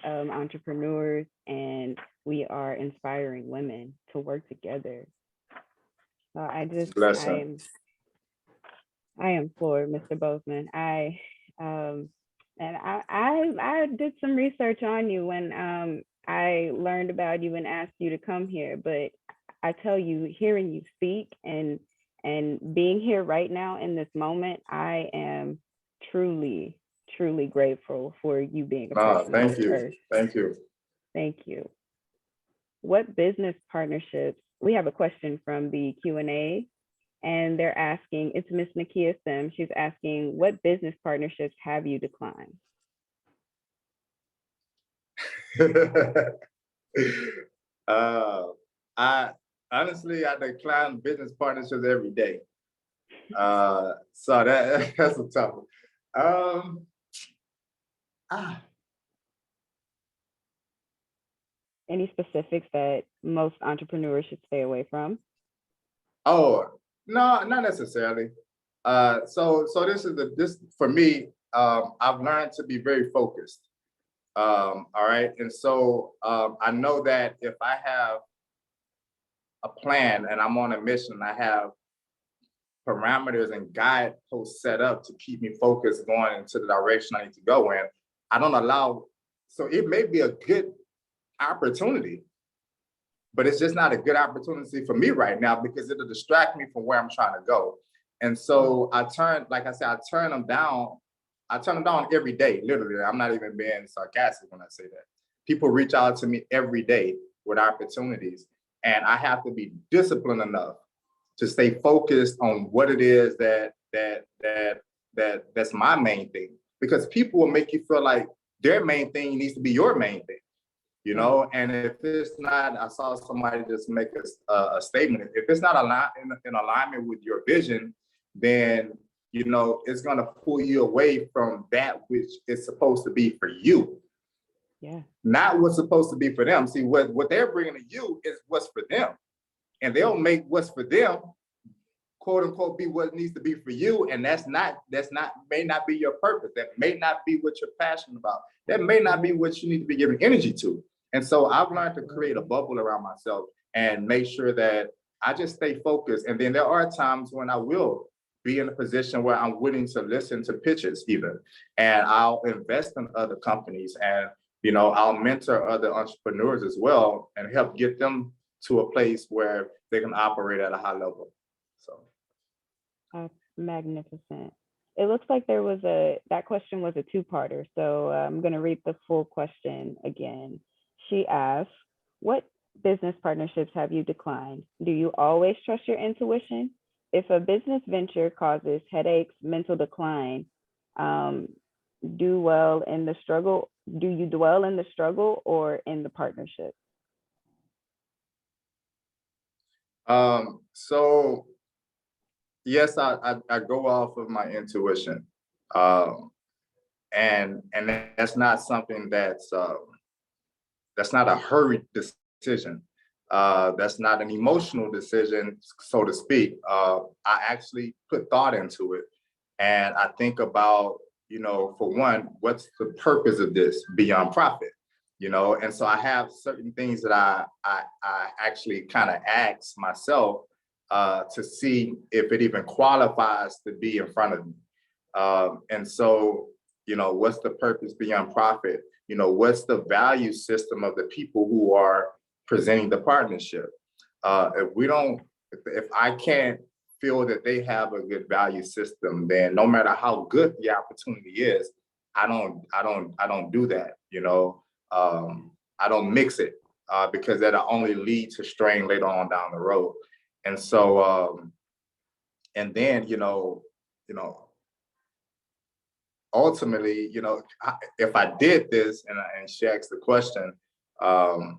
entrepreneurs, and we are inspiring women to work together. So I am floored, Mr. Bozeman. I did some research on you when I learned about you and asked you to come here, but I tell you, hearing you speak and being here right now in this moment, I am truly, truly grateful for you being a person. Thank you. Thank you. Thank you. What business partnerships? We have a question from the Q&A, and they're asking, it's Miss Nakia Sim. She's asking, what business partnerships have you declined? Honestly, I decline business partnerships every day. So that's a tough one. Any specifics that most entrepreneurs should stay away from? Oh, no, not necessarily. So this for me, I've learned to be very focused. All right. And so I know that if I have a plan and I'm on a mission, I have parameters and guideposts set up to keep me focused going into the direction I need to go in. I don't allow, so it may be a good opportunity, but it's just not a good opportunity for me right now because it'll distract me from where I'm trying to go. And so I turn them down. I turn them down every day, literally. I'm not even being sarcastic when I say that. People reach out to me every day with opportunities, and I have to be disciplined enough to stay focused on what it is that's my main thing. Because people will make you feel like their main thing needs to be your main thing, And if it's not, I saw somebody just make a statement. If it's not in alignment with your vision, then it's gonna pull you away from that which is supposed to be for you. Yeah. Not what's supposed to be for them. See, what they're bringing to you is what's for them. And they'll make what's for them quote unquote be what needs to be for you, and may not be your purpose. That may not be what you're passionate about. That may not be what you need to be giving energy to. And so I've learned to create a bubble around myself and make sure that I just stay focused. And then there are times when I will be in a position where I'm willing to listen to pitches even, and I'll invest in other companies, and I'll mentor other entrepreneurs as well and help get them to a place where they can operate at a high level. So that's magnificent. It looks like that question was a two-parter. So I'm going to read the full question again. She asks, what business partnerships have you declined? Do you always trust your intuition? If a business venture causes headaches, mental decline, do you dwell in the struggle or in the partnership? So yes, I go off of my intuition. And that's not something that's not a hurried decision. That's not an emotional decision, so to speak. I actually put thought into it. And I think about, for one, what's the purpose of this beyond profit? And so I have certain things that I actually kind of ask myself to see if it even qualifies to be in front of me. And so, what's the purpose beyond profit? What's the value system of the people who are presenting the partnership? If I can't feel that they have a good value system, then no matter how good the opportunity is, I don't do that. I don't mix it because that'll only lead to strain later on down the road. And so, and then, ultimately, if I did this, and she asked the question, do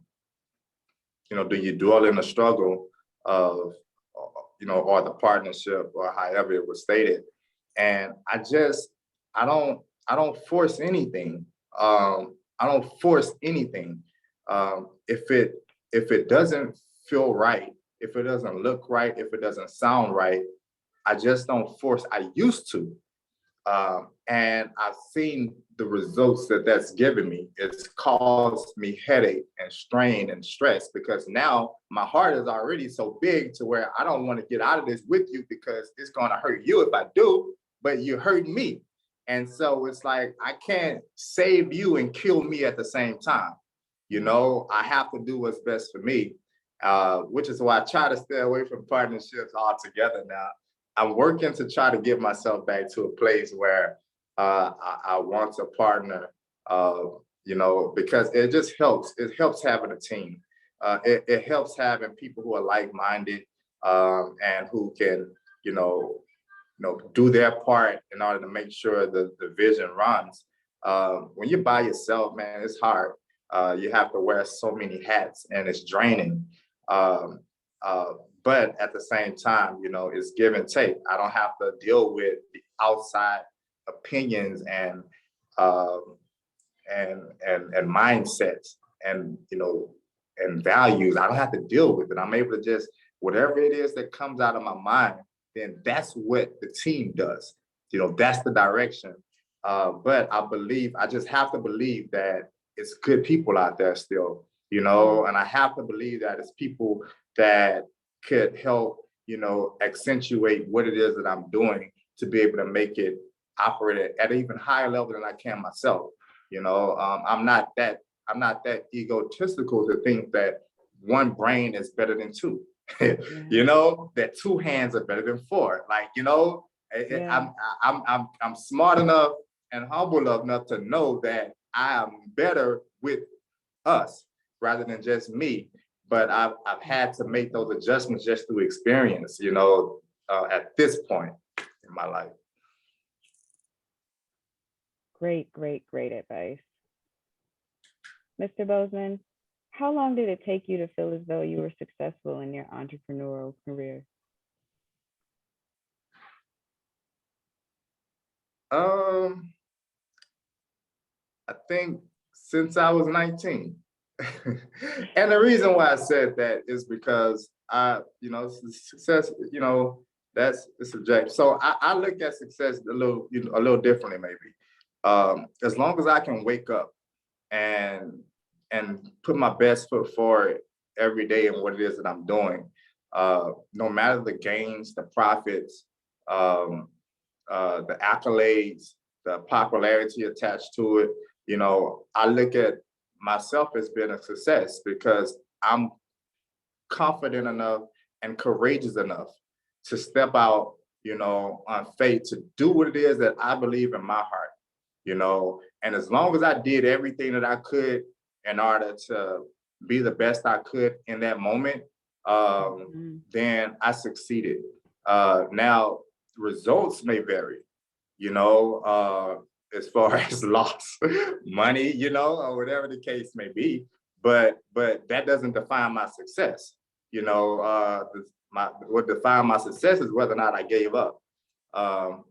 you dwell in the struggle of, or the partnership, or however it was stated? And I don't force anything. I don't force anything. If it doesn't feel right, if it doesn't look right, if it doesn't sound right, I just don't force. I used to. And I've seen the results that's given me. It's caused me headache and strain and stress, because now my heart is already so big to where I don't want to get out of this with you, because it's going to hurt you if I do, but you hurt me. And so it's like, I can't save you and kill me at the same time. I have to do what's best for me, which is why I try to stay away from partnerships altogether now. I'm working to try to get myself back to a place where I want a partner, because it just helps. It helps having a team. It helps having people who are like-minded and who can, do their part in order to make sure the vision runs. When you're by yourself, man, it's hard. You have to wear so many hats, and it's draining. But at the same time, it's give and take. I don't have to deal with the outside opinions and mindsets and and values. I don't have to deal with it. I'm able to just, whatever it is that comes out of my mind, then that's what the team does. That's the direction. But I just have to believe that it's good people out there still, and I have to believe that it's people that could help, accentuate what it is that I'm doing to be able to make it operate at an even higher level than I can myself. I'm not that egotistical to think that one brain is better than two. That two hands are better than four. I'm smart enough and humble enough to know that I am better with us rather than just me. But I've had to make those adjustments just through experience, at this point in my life. Great advice. Mr. Bozeman, how long did it take you to feel as though you were successful in your entrepreneurial career? I think since I was 19. And the reason why I said that is because success, It's subjective. So I look at success a little, a little differently maybe. As long as I can wake up and put my best foot forward every day in what it is that I'm doing, no matter the gains, the profits, the accolades, the popularity attached to it, I look at myself as being a success because I'm confident enough and courageous enough to step out, on faith to do what it is that I believe in my heart, and as long as I did everything that I could in order to be the best I could in that moment, then I succeeded. Now, results may vary, as far as loss, money, or whatever the case may be. But that doesn't define my success. What defined my success is whether or not I gave up,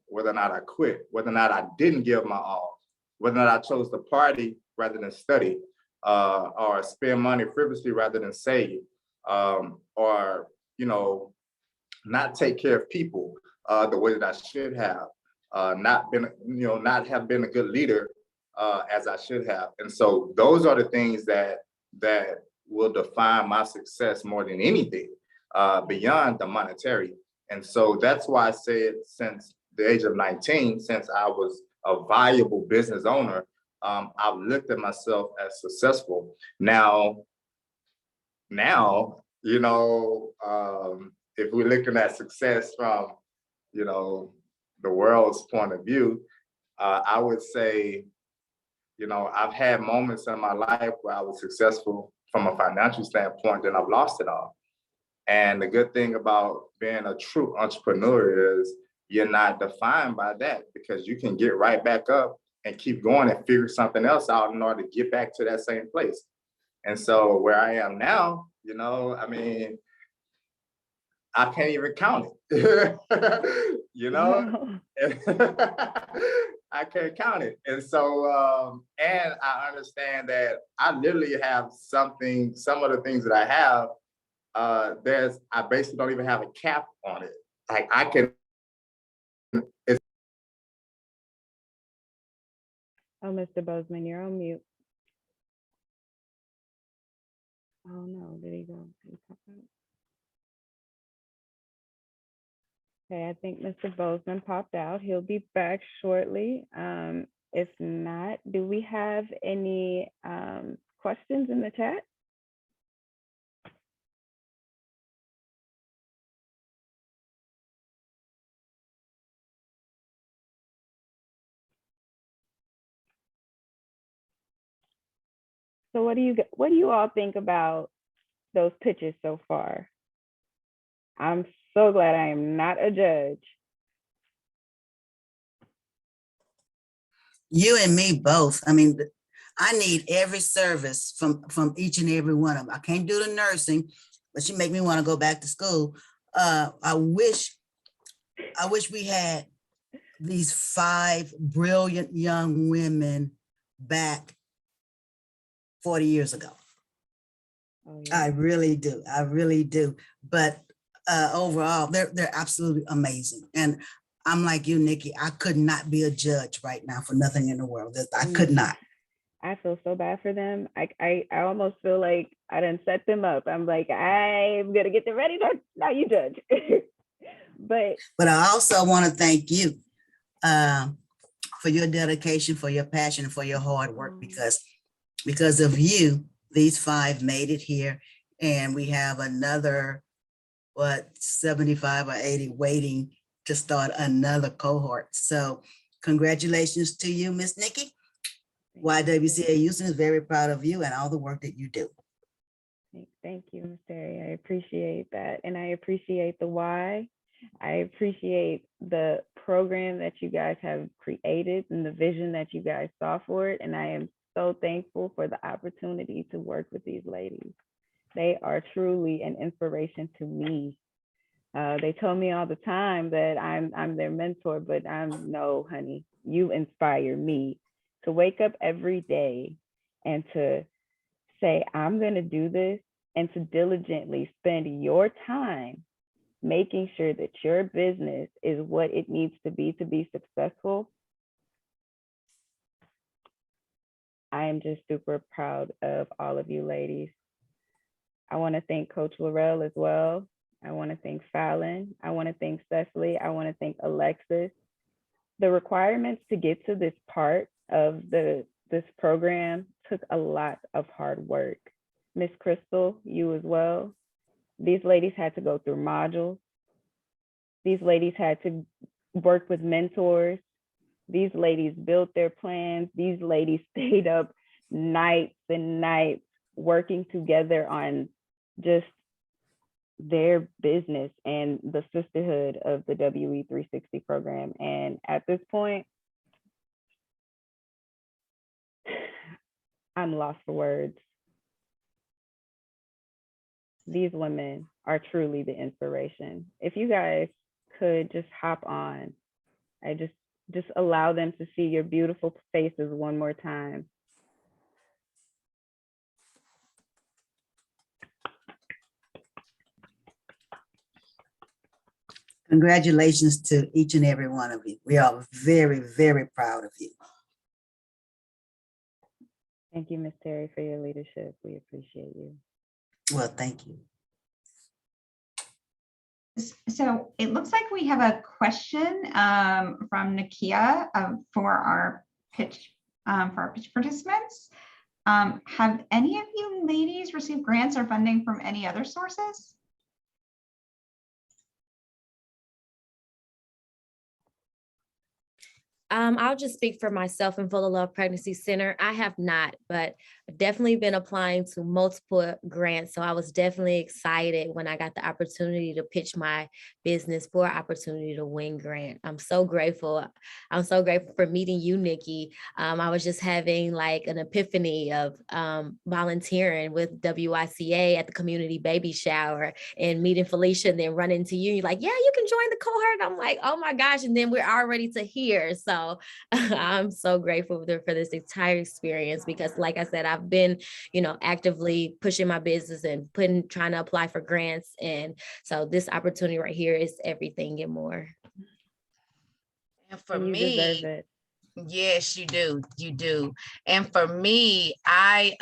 whether or not I quit, whether or not I didn't give my all, whether or not I chose to party rather than study, or spend money frivolously rather than save, or not take care of people the way that I should have, not have been a good leader as I should have. And so those are the things that will define my success more than anything, beyond the monetary. And so that's why I said since the age of 19, since I was a valuable business owner, I've looked at myself as successful. Now, if we're looking at success from, the world's point of view, I would say, I've had moments in my life where I was successful from a financial standpoint, then I've lost it all. And the good thing about being a true entrepreneur is you're not defined by that, because you can get right back up and keep going and figure something else out in order to get back to that same place. And so where I am now, I can't even count it. I can't count it. And so, and I understand that I literally have some of the things that I have, I basically don't even have a cap on it. Like I can, Oh, Mr. Bozeman, you're on mute. Oh no, did he go? Did he pop out? Okay, I think Mr. Bozeman popped out. He'll be back shortly. If not, do we have any questions in the chat? So what do you all think about those pitches so far? I'm so glad I am not a judge. You and me both. I mean, I need every service from each and every one of them. I can't do the nursing, but you make me want to go back to school. I wish we had these 5 brilliant young women back 40 years ago. Oh, yeah. I really do. I really do. But overall, they're absolutely amazing. And I'm like you, Nikki, I could not be a judge right now for nothing in the world. I could not. I feel so bad for them. I almost feel like I done set them up. I'm like, I'm gonna get them ready. Now you judge. But I also want to thank you for your dedication, for your passion, and for your hard work, because of you, these 5 made it here, and we have another 75 or 80 waiting to start another cohort. So congratulations to you, Miss Nikki. YWCA Houston is very proud of you and all the work that you do. Thank you, Ms. Terry. I appreciate that. And I appreciate the why. I appreciate the program that you guys have created and the vision that you guys saw for it. And I am so thankful for the opportunity to work with these ladies. They are truly an inspiration to me. They tell me all the time that I'm their mentor, but no, honey, you inspire me to wake up every day and to say, I'm going to do this, and to diligently spend your time making sure that your business is what it needs to be successful, I am just super proud of all of you ladies. I want to thank Coach Laurel as well. I want to thank Fallon. I want to thank Cecily. I want to thank Alexis. The requirements to get to this part of this program took a lot of hard work. Miss Crystal, you as well. These ladies had to go through modules. These ladies had to work with mentors. These ladies built their plans. These ladies stayed up nights and nights working together on just their business and the sisterhood of the WE360 program. And at this point, I'm lost for words. These women are truly the inspiration. If you guys could just hop on, I just allow them to see your beautiful faces one more time. Congratulations to each and every one of you. We are very, very proud of you. Thank you, Ms. Terry, for your leadership. We appreciate you. Well, thank you. So it looks like we have a question from Nakia for our pitch participants. Have any of you ladies received grants or funding from any other sources? I'll just speak for myself and Full of Love Pregnancy Center. I have not, but I've definitely been applying to multiple grants. So I was definitely excited when I got the opportunity to pitch my business for opportunity to win grant. I'm so grateful. I'm so grateful for meeting you, Nikki. I was just having like an epiphany of volunteering with WICA at the community baby shower and meeting Felicia and then running into you. You're like, yeah, you can join the cohort. I'm like, oh my gosh. And then we're already to here. So I'm so grateful for this entire experience because like I said, I've been, actively pushing my business and trying to apply for grants. And so this opportunity right here is everything and more. And for You me, deserve it. yes, you do. You do. And for me, I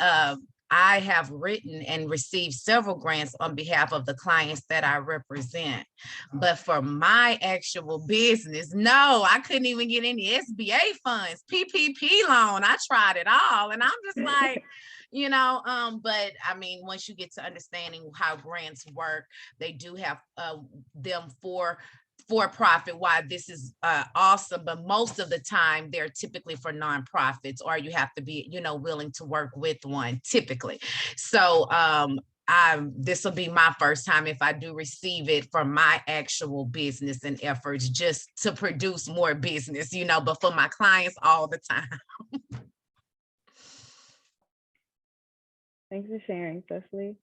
have written and received several grants on behalf of the clients that I represent. But for my actual business, no, I couldn't even get any SBA funds, PPP loan. I tried it all. And I'm just like, but I mean, once you get to understanding how grants work, they do have them for profit, why this is awesome, but most of the time they're typically for nonprofits, or you have to be willing to work with one typically. So this will be my first time if I do receive it for my actual business and efforts just to produce more business, but for my clients all the time. Thanks for sharing, Cecily.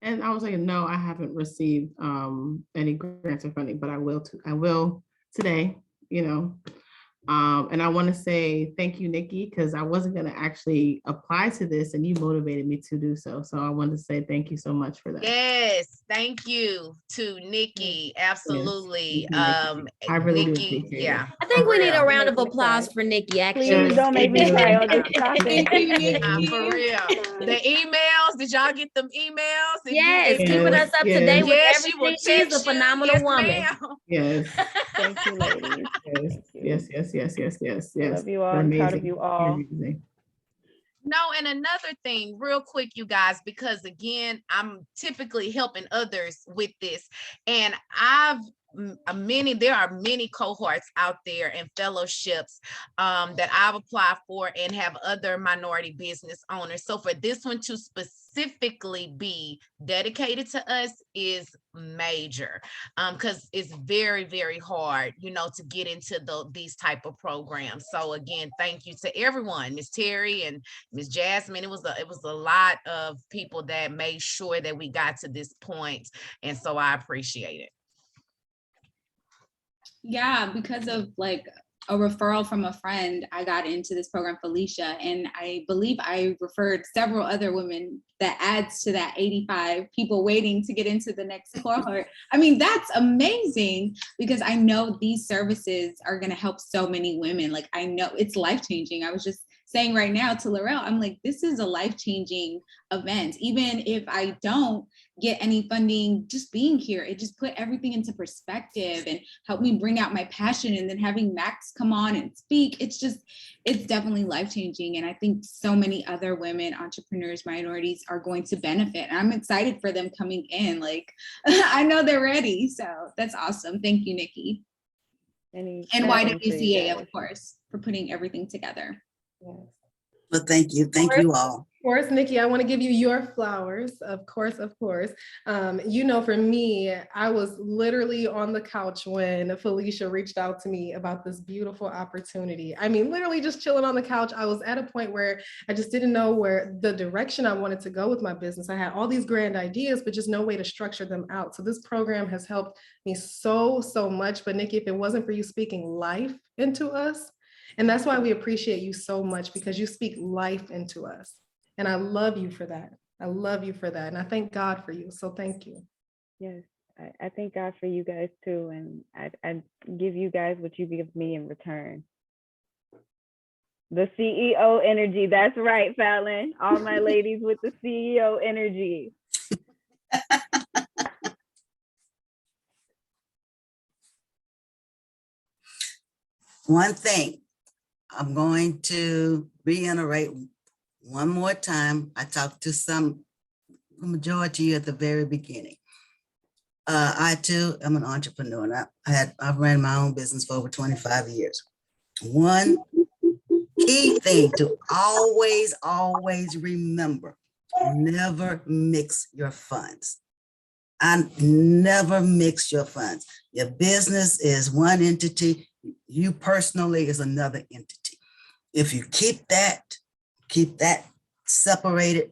And I was like, no, I haven't received any grants or funding, but I will today, and I want to say thank you, Nikki, because I wasn't going to actually apply to this and you motivated me to do so. So I want to say thank you so much for that. Yes, thank you to Nikki. Absolutely. Yes, I really do appreciate yeah. it. I think we need a round of applause for Nikki, actually. Please don't make me cry on this topic. For real. The emails, did y'all get them emails? Yes, keeping us up to date with everything. She's a phenomenal woman. Yes. Thank you, ladies. Yes. I love you all. I'm proud of you all. No, and another thing, real quick, you guys, because again, I'm typically helping others with this, and there are many cohorts out there and fellowships that I've applied for and have other minority business owners. So for this one to specifically be dedicated to us is major because it's very, very hard, to get into these type of programs. So again, thank you to everyone, Miss Terry and Miss Jasmine. It was a lot of people that made sure that we got to this point, and so I appreciate it. Yeah, because of like a referral from a friend, I got into this program, Felicia, and I believe I referred several other women. That adds to that 85 people waiting to get into the next cohort. I mean, that's amazing because I know these services are going to help so many women. Like, I know it's life-changing. I was just saying right now to Laurel, I'm like, this is a life-changing event. Even if I don't get any funding, just being here, it just put everything into perspective and helped me bring out my passion. And then having Max come on and speak, it's definitely life-changing. And I think so many other women, entrepreneurs, minorities are going to benefit. And I'm excited for them coming in. Like, I know they're ready. So that's awesome. Thank you, Nikki. And YWCA, of course, for putting everything together. Yes. Well, thank you. Thank you all. Of course, Nikki, I want to give you your flowers. Of course, of course. You know, for me, I was literally on the couch when Felicia reached out to me about this beautiful opportunity. I mean, literally just chilling on the couch. I was at a point where I just didn't know where the direction I wanted to go with my business. I had all these grand ideas, but just no way to structure them out. So this program has helped me so much. But Nikki, if it wasn't for you speaking life into us, and that's why we appreciate you so much, because you speak life into us. And I love you for that. I love you for that. And I thank God for you. So thank you. Yes, I thank God for you guys too. And I give you guys what you give me in return. The CEO energy. That's right, Fallon. All my ladies with the CEO energy. One thing, I'm going to reiterate one more time. I talked to the majority at the very beginning. I too am an entrepreneur, and I've ran my own business for over 25 years. One key thing to always remember: never mix your funds. Never mix your funds. Your business is one entity. You personally is another entity. If you keep that separated,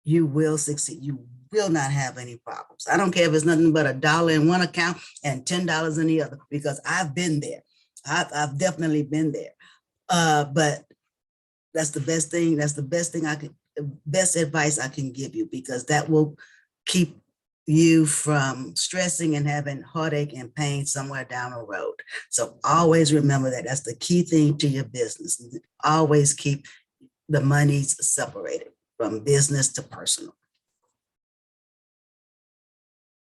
you will succeed. You will not have any problems. I don't care if it's nothing but $1 in one account and $10 in the other, because I've been there. I've definitely been there. But that's the best thing. That's the best advice I can give you, because that will keep you from stressing and having heartache and pain somewhere down the road. So always remember that. That's the key thing to your business. Always keep the monies separated from business to personal.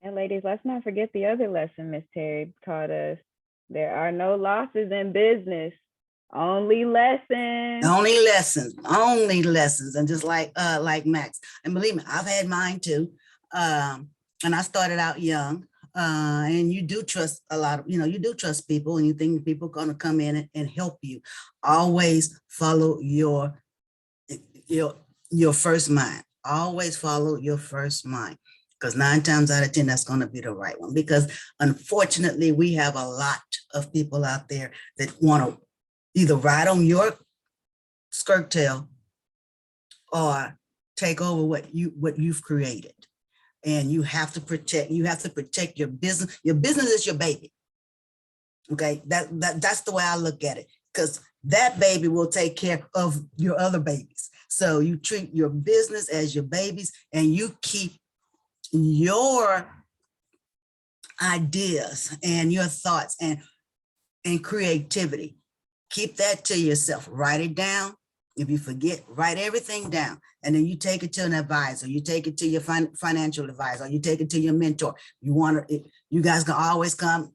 And ladies, let's not forget the other lesson Miss Terry taught us. There are no losses in business, only lessons. Only lessons, only lessons. And just like Max, and believe me, I've had mine too. And I started out young, and you do trust a lot of, you do trust people, and you think people are going to come in and help you. Always follow your first mind. Always follow your first mind, because 9 times out of 10, that's going to be the right one. Because unfortunately, we have a lot of people out there that want to either ride on your skirt tail or take over what you've created. And you have to protect your business. Your business is your baby. Okay, that's the way I look at it, because that baby will take care of your other babies. So you treat your business as your babies, and you keep your ideas and your thoughts and creativity. Keep that to yourself. Write it down. If you forget, write everything down, and then you take it to an advisor. You take it to your financial advisor. You take it to your mentor. You guys can always come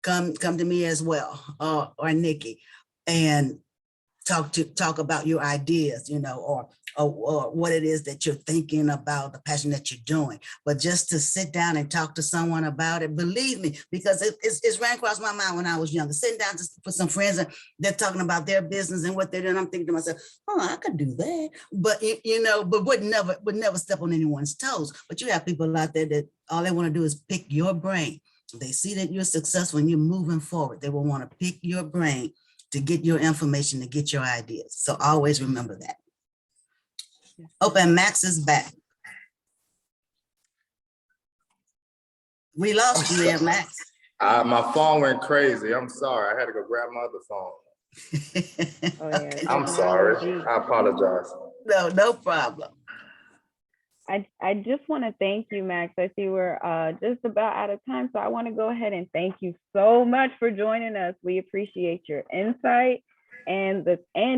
to me as well, or Nikki, and talk about your ideas, or what it is that you're thinking about, the passion that you're doing. But just to sit down and talk to someone about it, believe me, because it's ran across my mind when I was younger, sitting down just with some friends, and they're talking about their business and what they're doing. I'm thinking to myself, oh, I could do that. But, but would never step on anyone's toes. But you have people out there that all they want to do is pick your brain. They see that you're successful and you're moving forward. They will want to pick your brain to get your information, to get your ideas. So always remember that. And Max is back. We lost you there, Max. My phone went crazy. I'm sorry. I had to go grab my other phone. Oh yeah, I'm sorry. technology. I apologize. No problem. I just want to thank you, Max. I see we're just about out of time, so I want to go ahead and thank you so much for joining us. We appreciate your insight and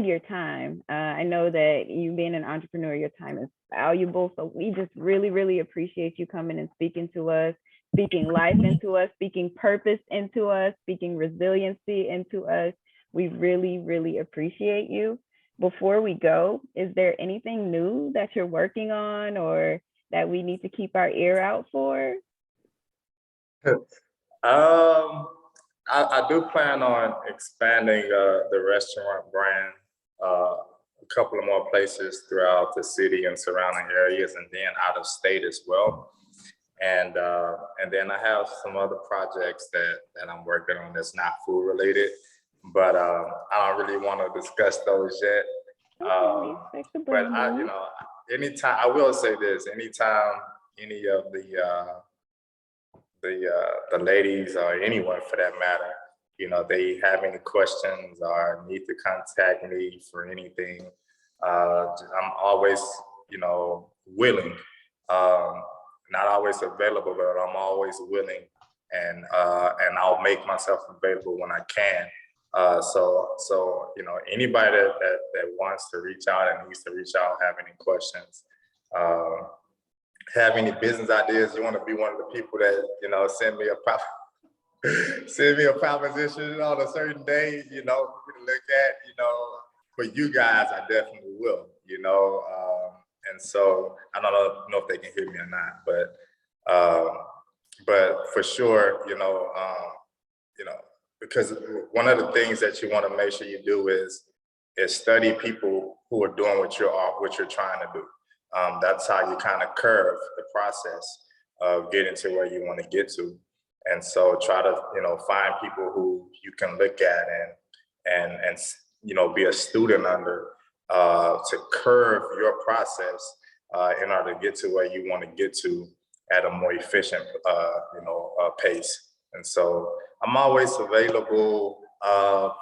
your time. I know that you being an entrepreneur, your time is valuable, so we just really appreciate you coming and speaking to us, speaking life into us, speaking purpose into us, speaking resiliency into us. We really appreciate you. Before we go, is there anything new that you're working on or that we need to keep our ear out for? I do plan on expanding the restaurant brand a couple of more places throughout the city and surrounding areas, and then out of state as well. And then I have some other projects that I'm working on that's not food related, but I don't really want to discuss those yet. But anytime, I will say this: anytime any of the ladies or anyone for that matter, they have any questions or need to contact me for anything, I'm always, willing. Not always available, but I'm always willing, and I'll make myself available when I can. So anybody that wants to reach out and needs to reach out, have any questions, have any business ideas, you want to be one of the people that send me a proposition on a certain day, for me to look at, for you guys, I definitely will, and so I don't know if they can hear me or not, but for sure, because one of the things that you want to make sure you do is study people who are doing what you're trying to do. That's how you kind of curve the process of getting to where you want to get to. And so try to, find people who you can look at and be a student under to curve your process in order to get to where you want to get to at a more efficient, pace. And so I'm always available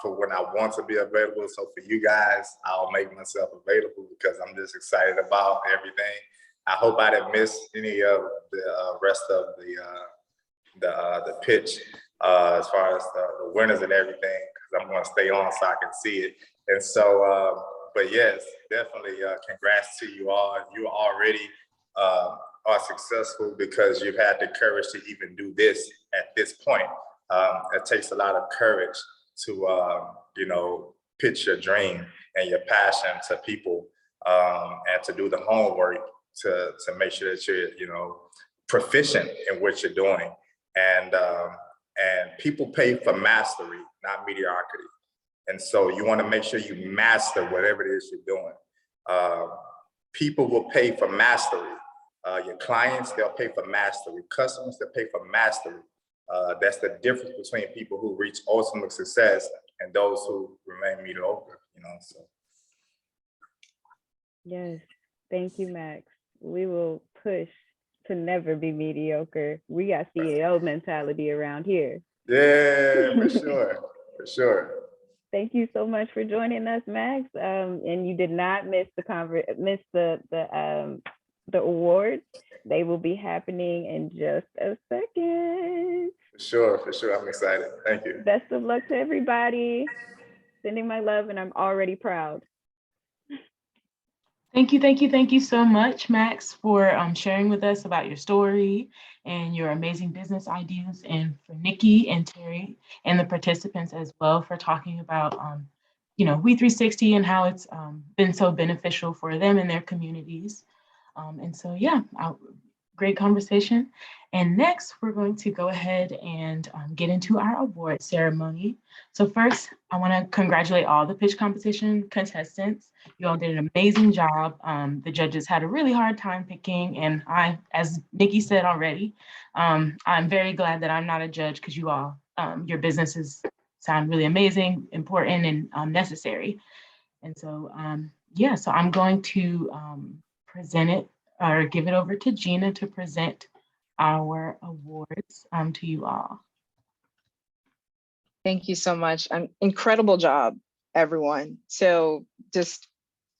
for when I want to be available. So for you guys, I'll make myself available because I'm just excited about everything. I hope I didn't miss any of the rest of the pitch as far as the winners and everything, because I'm going to stay on so I can see it. And so, but yes, definitely congrats to you all. You already are successful because you've had the courage to even do this at this point. It takes a lot of courage to, pitch your dream and your passion to people, and to do the homework to make sure that you're, proficient in what you're doing. And people pay for mastery, not mediocrity. And so you want to make sure you master whatever it is you're doing. People will pay for mastery. Your clients, they'll pay for mastery. Customers, they'll pay for mastery. That's the difference between people who reach ultimate success and those who remain mediocre, so. Yes, thank you, Max. We will push to never be mediocre. We got CEO mentality around here. Yeah, for sure, for sure. Thank you so much for joining us, Max. And you did not miss the awards. They will be happening in just a second. For sure. I'm excited. Thank you. Best of luck to everybody. Sending my love, and I'm already proud. Thank you so much, Max, for sharing with us about your story and your amazing business ideas, and for Nikki and Terry and the participants as well for talking about, We360 and how it's been so beneficial for them and their communities. And so, yeah, great conversation. And next, we're going to go ahead and get into our award ceremony. So first, I want to congratulate all the pitch competition contestants. You all did an amazing job. The judges had a really hard time picking, and as Nikki said already, I'm very glad that I'm not a judge because you all, your businesses sound really amazing, important, and necessary. And so, so I'm going to present it or give it over to Gina to present our awards to you all. Thank you so much. Incredible job. everyone. So just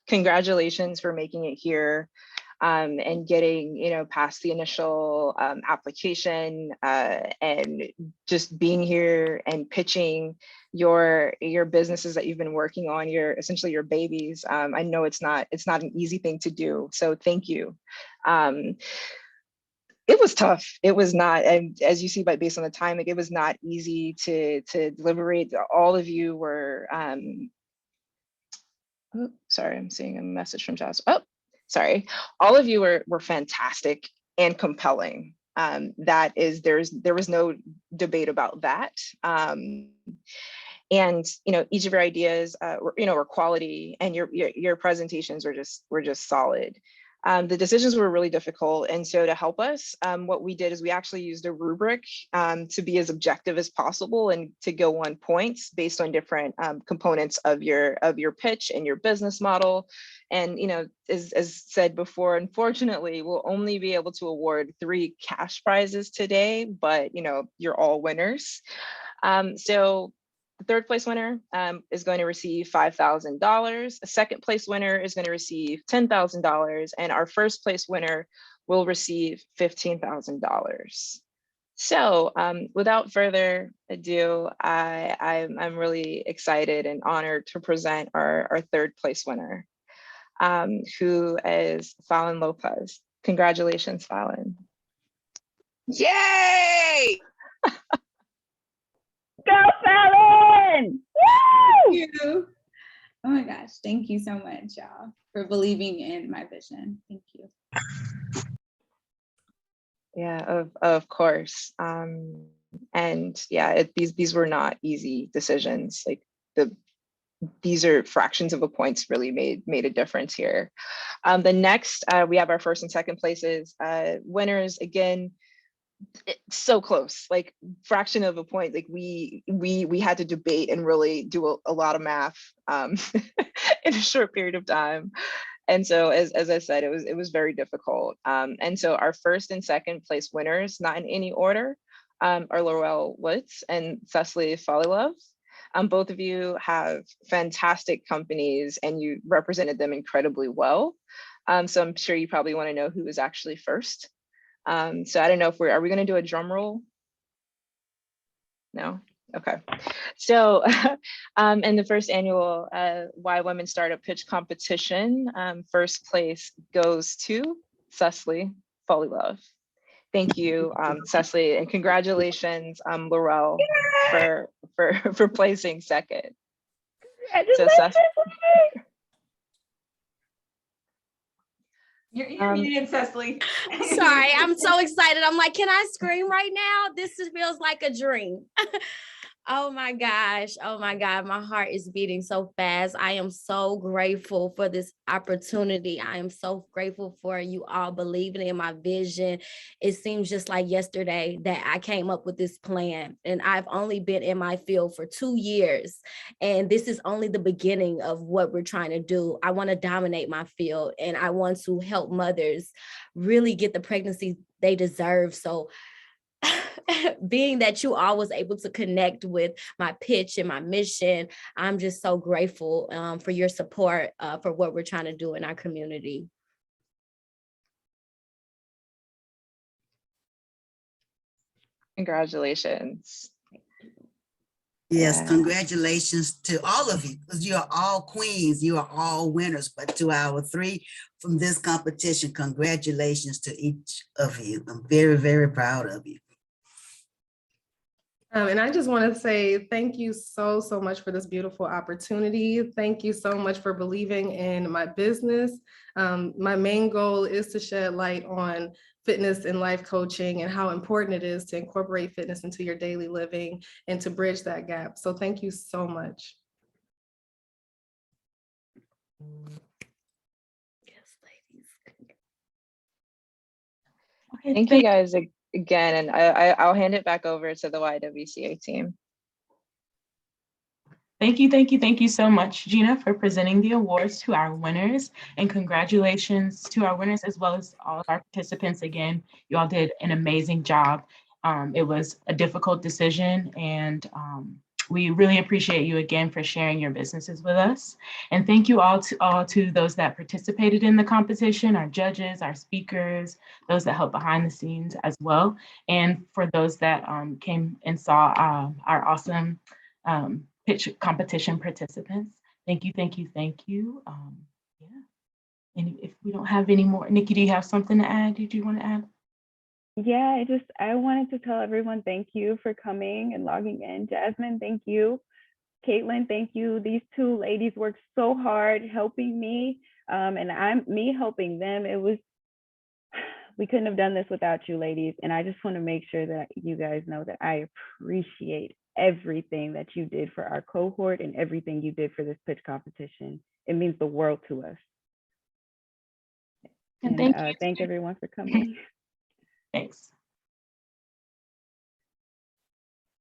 congratulations for making it here. And getting, past the initial application and just being here and pitching your businesses that you've been working on, essentially your babies. I know it's not an easy thing to do. So thank you. It was tough. It was not, and as you see, based on the timing, it was not easy to deliberate. All of you were, oh, sorry, I'm seeing a message from Josh. Oh, sorry. All of you were fantastic and compelling. There was no debate about that. And each of your ideas, were quality, and your presentations were just solid. The decisions were really difficult, and so to help us, what we did is we actually used a rubric to be as objective as possible and to go on points based on different components of your pitch and your business model. And as said before, unfortunately, we'll only be able to award 3 cash prizes today, but you're all winners. So the third place winner is going to receive $5,000. A second place winner is going to receive $10,000, and our first place winner will receive $15,000. So without further ado, I'm really excited and honored to present our third place winner, who is Fallon Lopez. Congratulations, Fallon. Yay! Go Fallon! Woo! Thank you. Oh my gosh, thank you so much, y'all, for believing in my vision. Thank you. Yeah, of course. And yeah, these were not easy decisions. Like these are fractions of a points really made a difference here. The next, we have our first and second places. Winners, again, it's so close, like fraction of a point. Like we had to debate and really do a lot of math in a short period of time. And so as I said, it was very difficult. And so our first and second place winners, not in any order, are Laurel Woods and Cecily Folilove. Both of you have fantastic companies and you represented them incredibly well. So I'm sure you probably want to know who was actually first. So I don't know if are we going to do a drum roll? No? Okay. So in the first annual YWomen Startup Pitch Competition, first place goes to Cecily Folilove. Thank you, Cecily, and congratulations, Laurel, for placing second. So You're muted, Cecily. Sorry, I'm so excited. I'm like, can I scream right now? This feels like a dream. Oh my gosh. Oh my God. My heart is beating so fast. I am so grateful for this opportunity. I am so grateful for you all believing in my vision. It seems just like yesterday that I came up with this plan, and I've only been in my field for 2 years. And this is only the beginning of what we're trying to do. I want to dominate my field, and I want to help mothers really get the pregnancy they deserve. So being that you all was able to connect with my pitch and my mission, I'm just so grateful for your support for what we're trying to do in our community. congratulations. Yes, Yeah. congratulations to all of you, because you are all queens, you are all winners. But to our 3 from this competition, congratulations to each of you. I'm very, very proud of you. And I just want to say thank you so much for this beautiful opportunity. Thank you so much for believing in my business. My main goal is to shed light on fitness and life coaching and how important it is to incorporate fitness into your daily living and to bridge that gap. So thank you so much. Yes, ladies. Okay, thank you guys again, and I'll hand it back over to the YWCA team. Thank you so much, Gina, for presenting the awards to our winners, and congratulations to our winners as well as all of our participants. Again, you all did an amazing job. It was a difficult decision, and we really appreciate you again for sharing your businesses with us. And thank you all to those that participated in the competition, our judges, our speakers, those that helped behind the scenes as well. And for those that came and saw our awesome pitch competition participants. Thank you, thank you, thank you. Yeah. And if we don't have any more, Nikki, do you have something to add? Did you want to add? Yeah, I wanted to tell everyone thank you for coming and logging in. Jasmine, thank you. Caitlin, thank you. These two ladies worked so hard helping me, and me helping them. We couldn't have done this without you ladies. And I just want to make sure that you guys know that I appreciate everything that you did for our cohort and everything you did for this pitch competition. It means the world to us. And thank you. Thank everyone for coming. Thanks.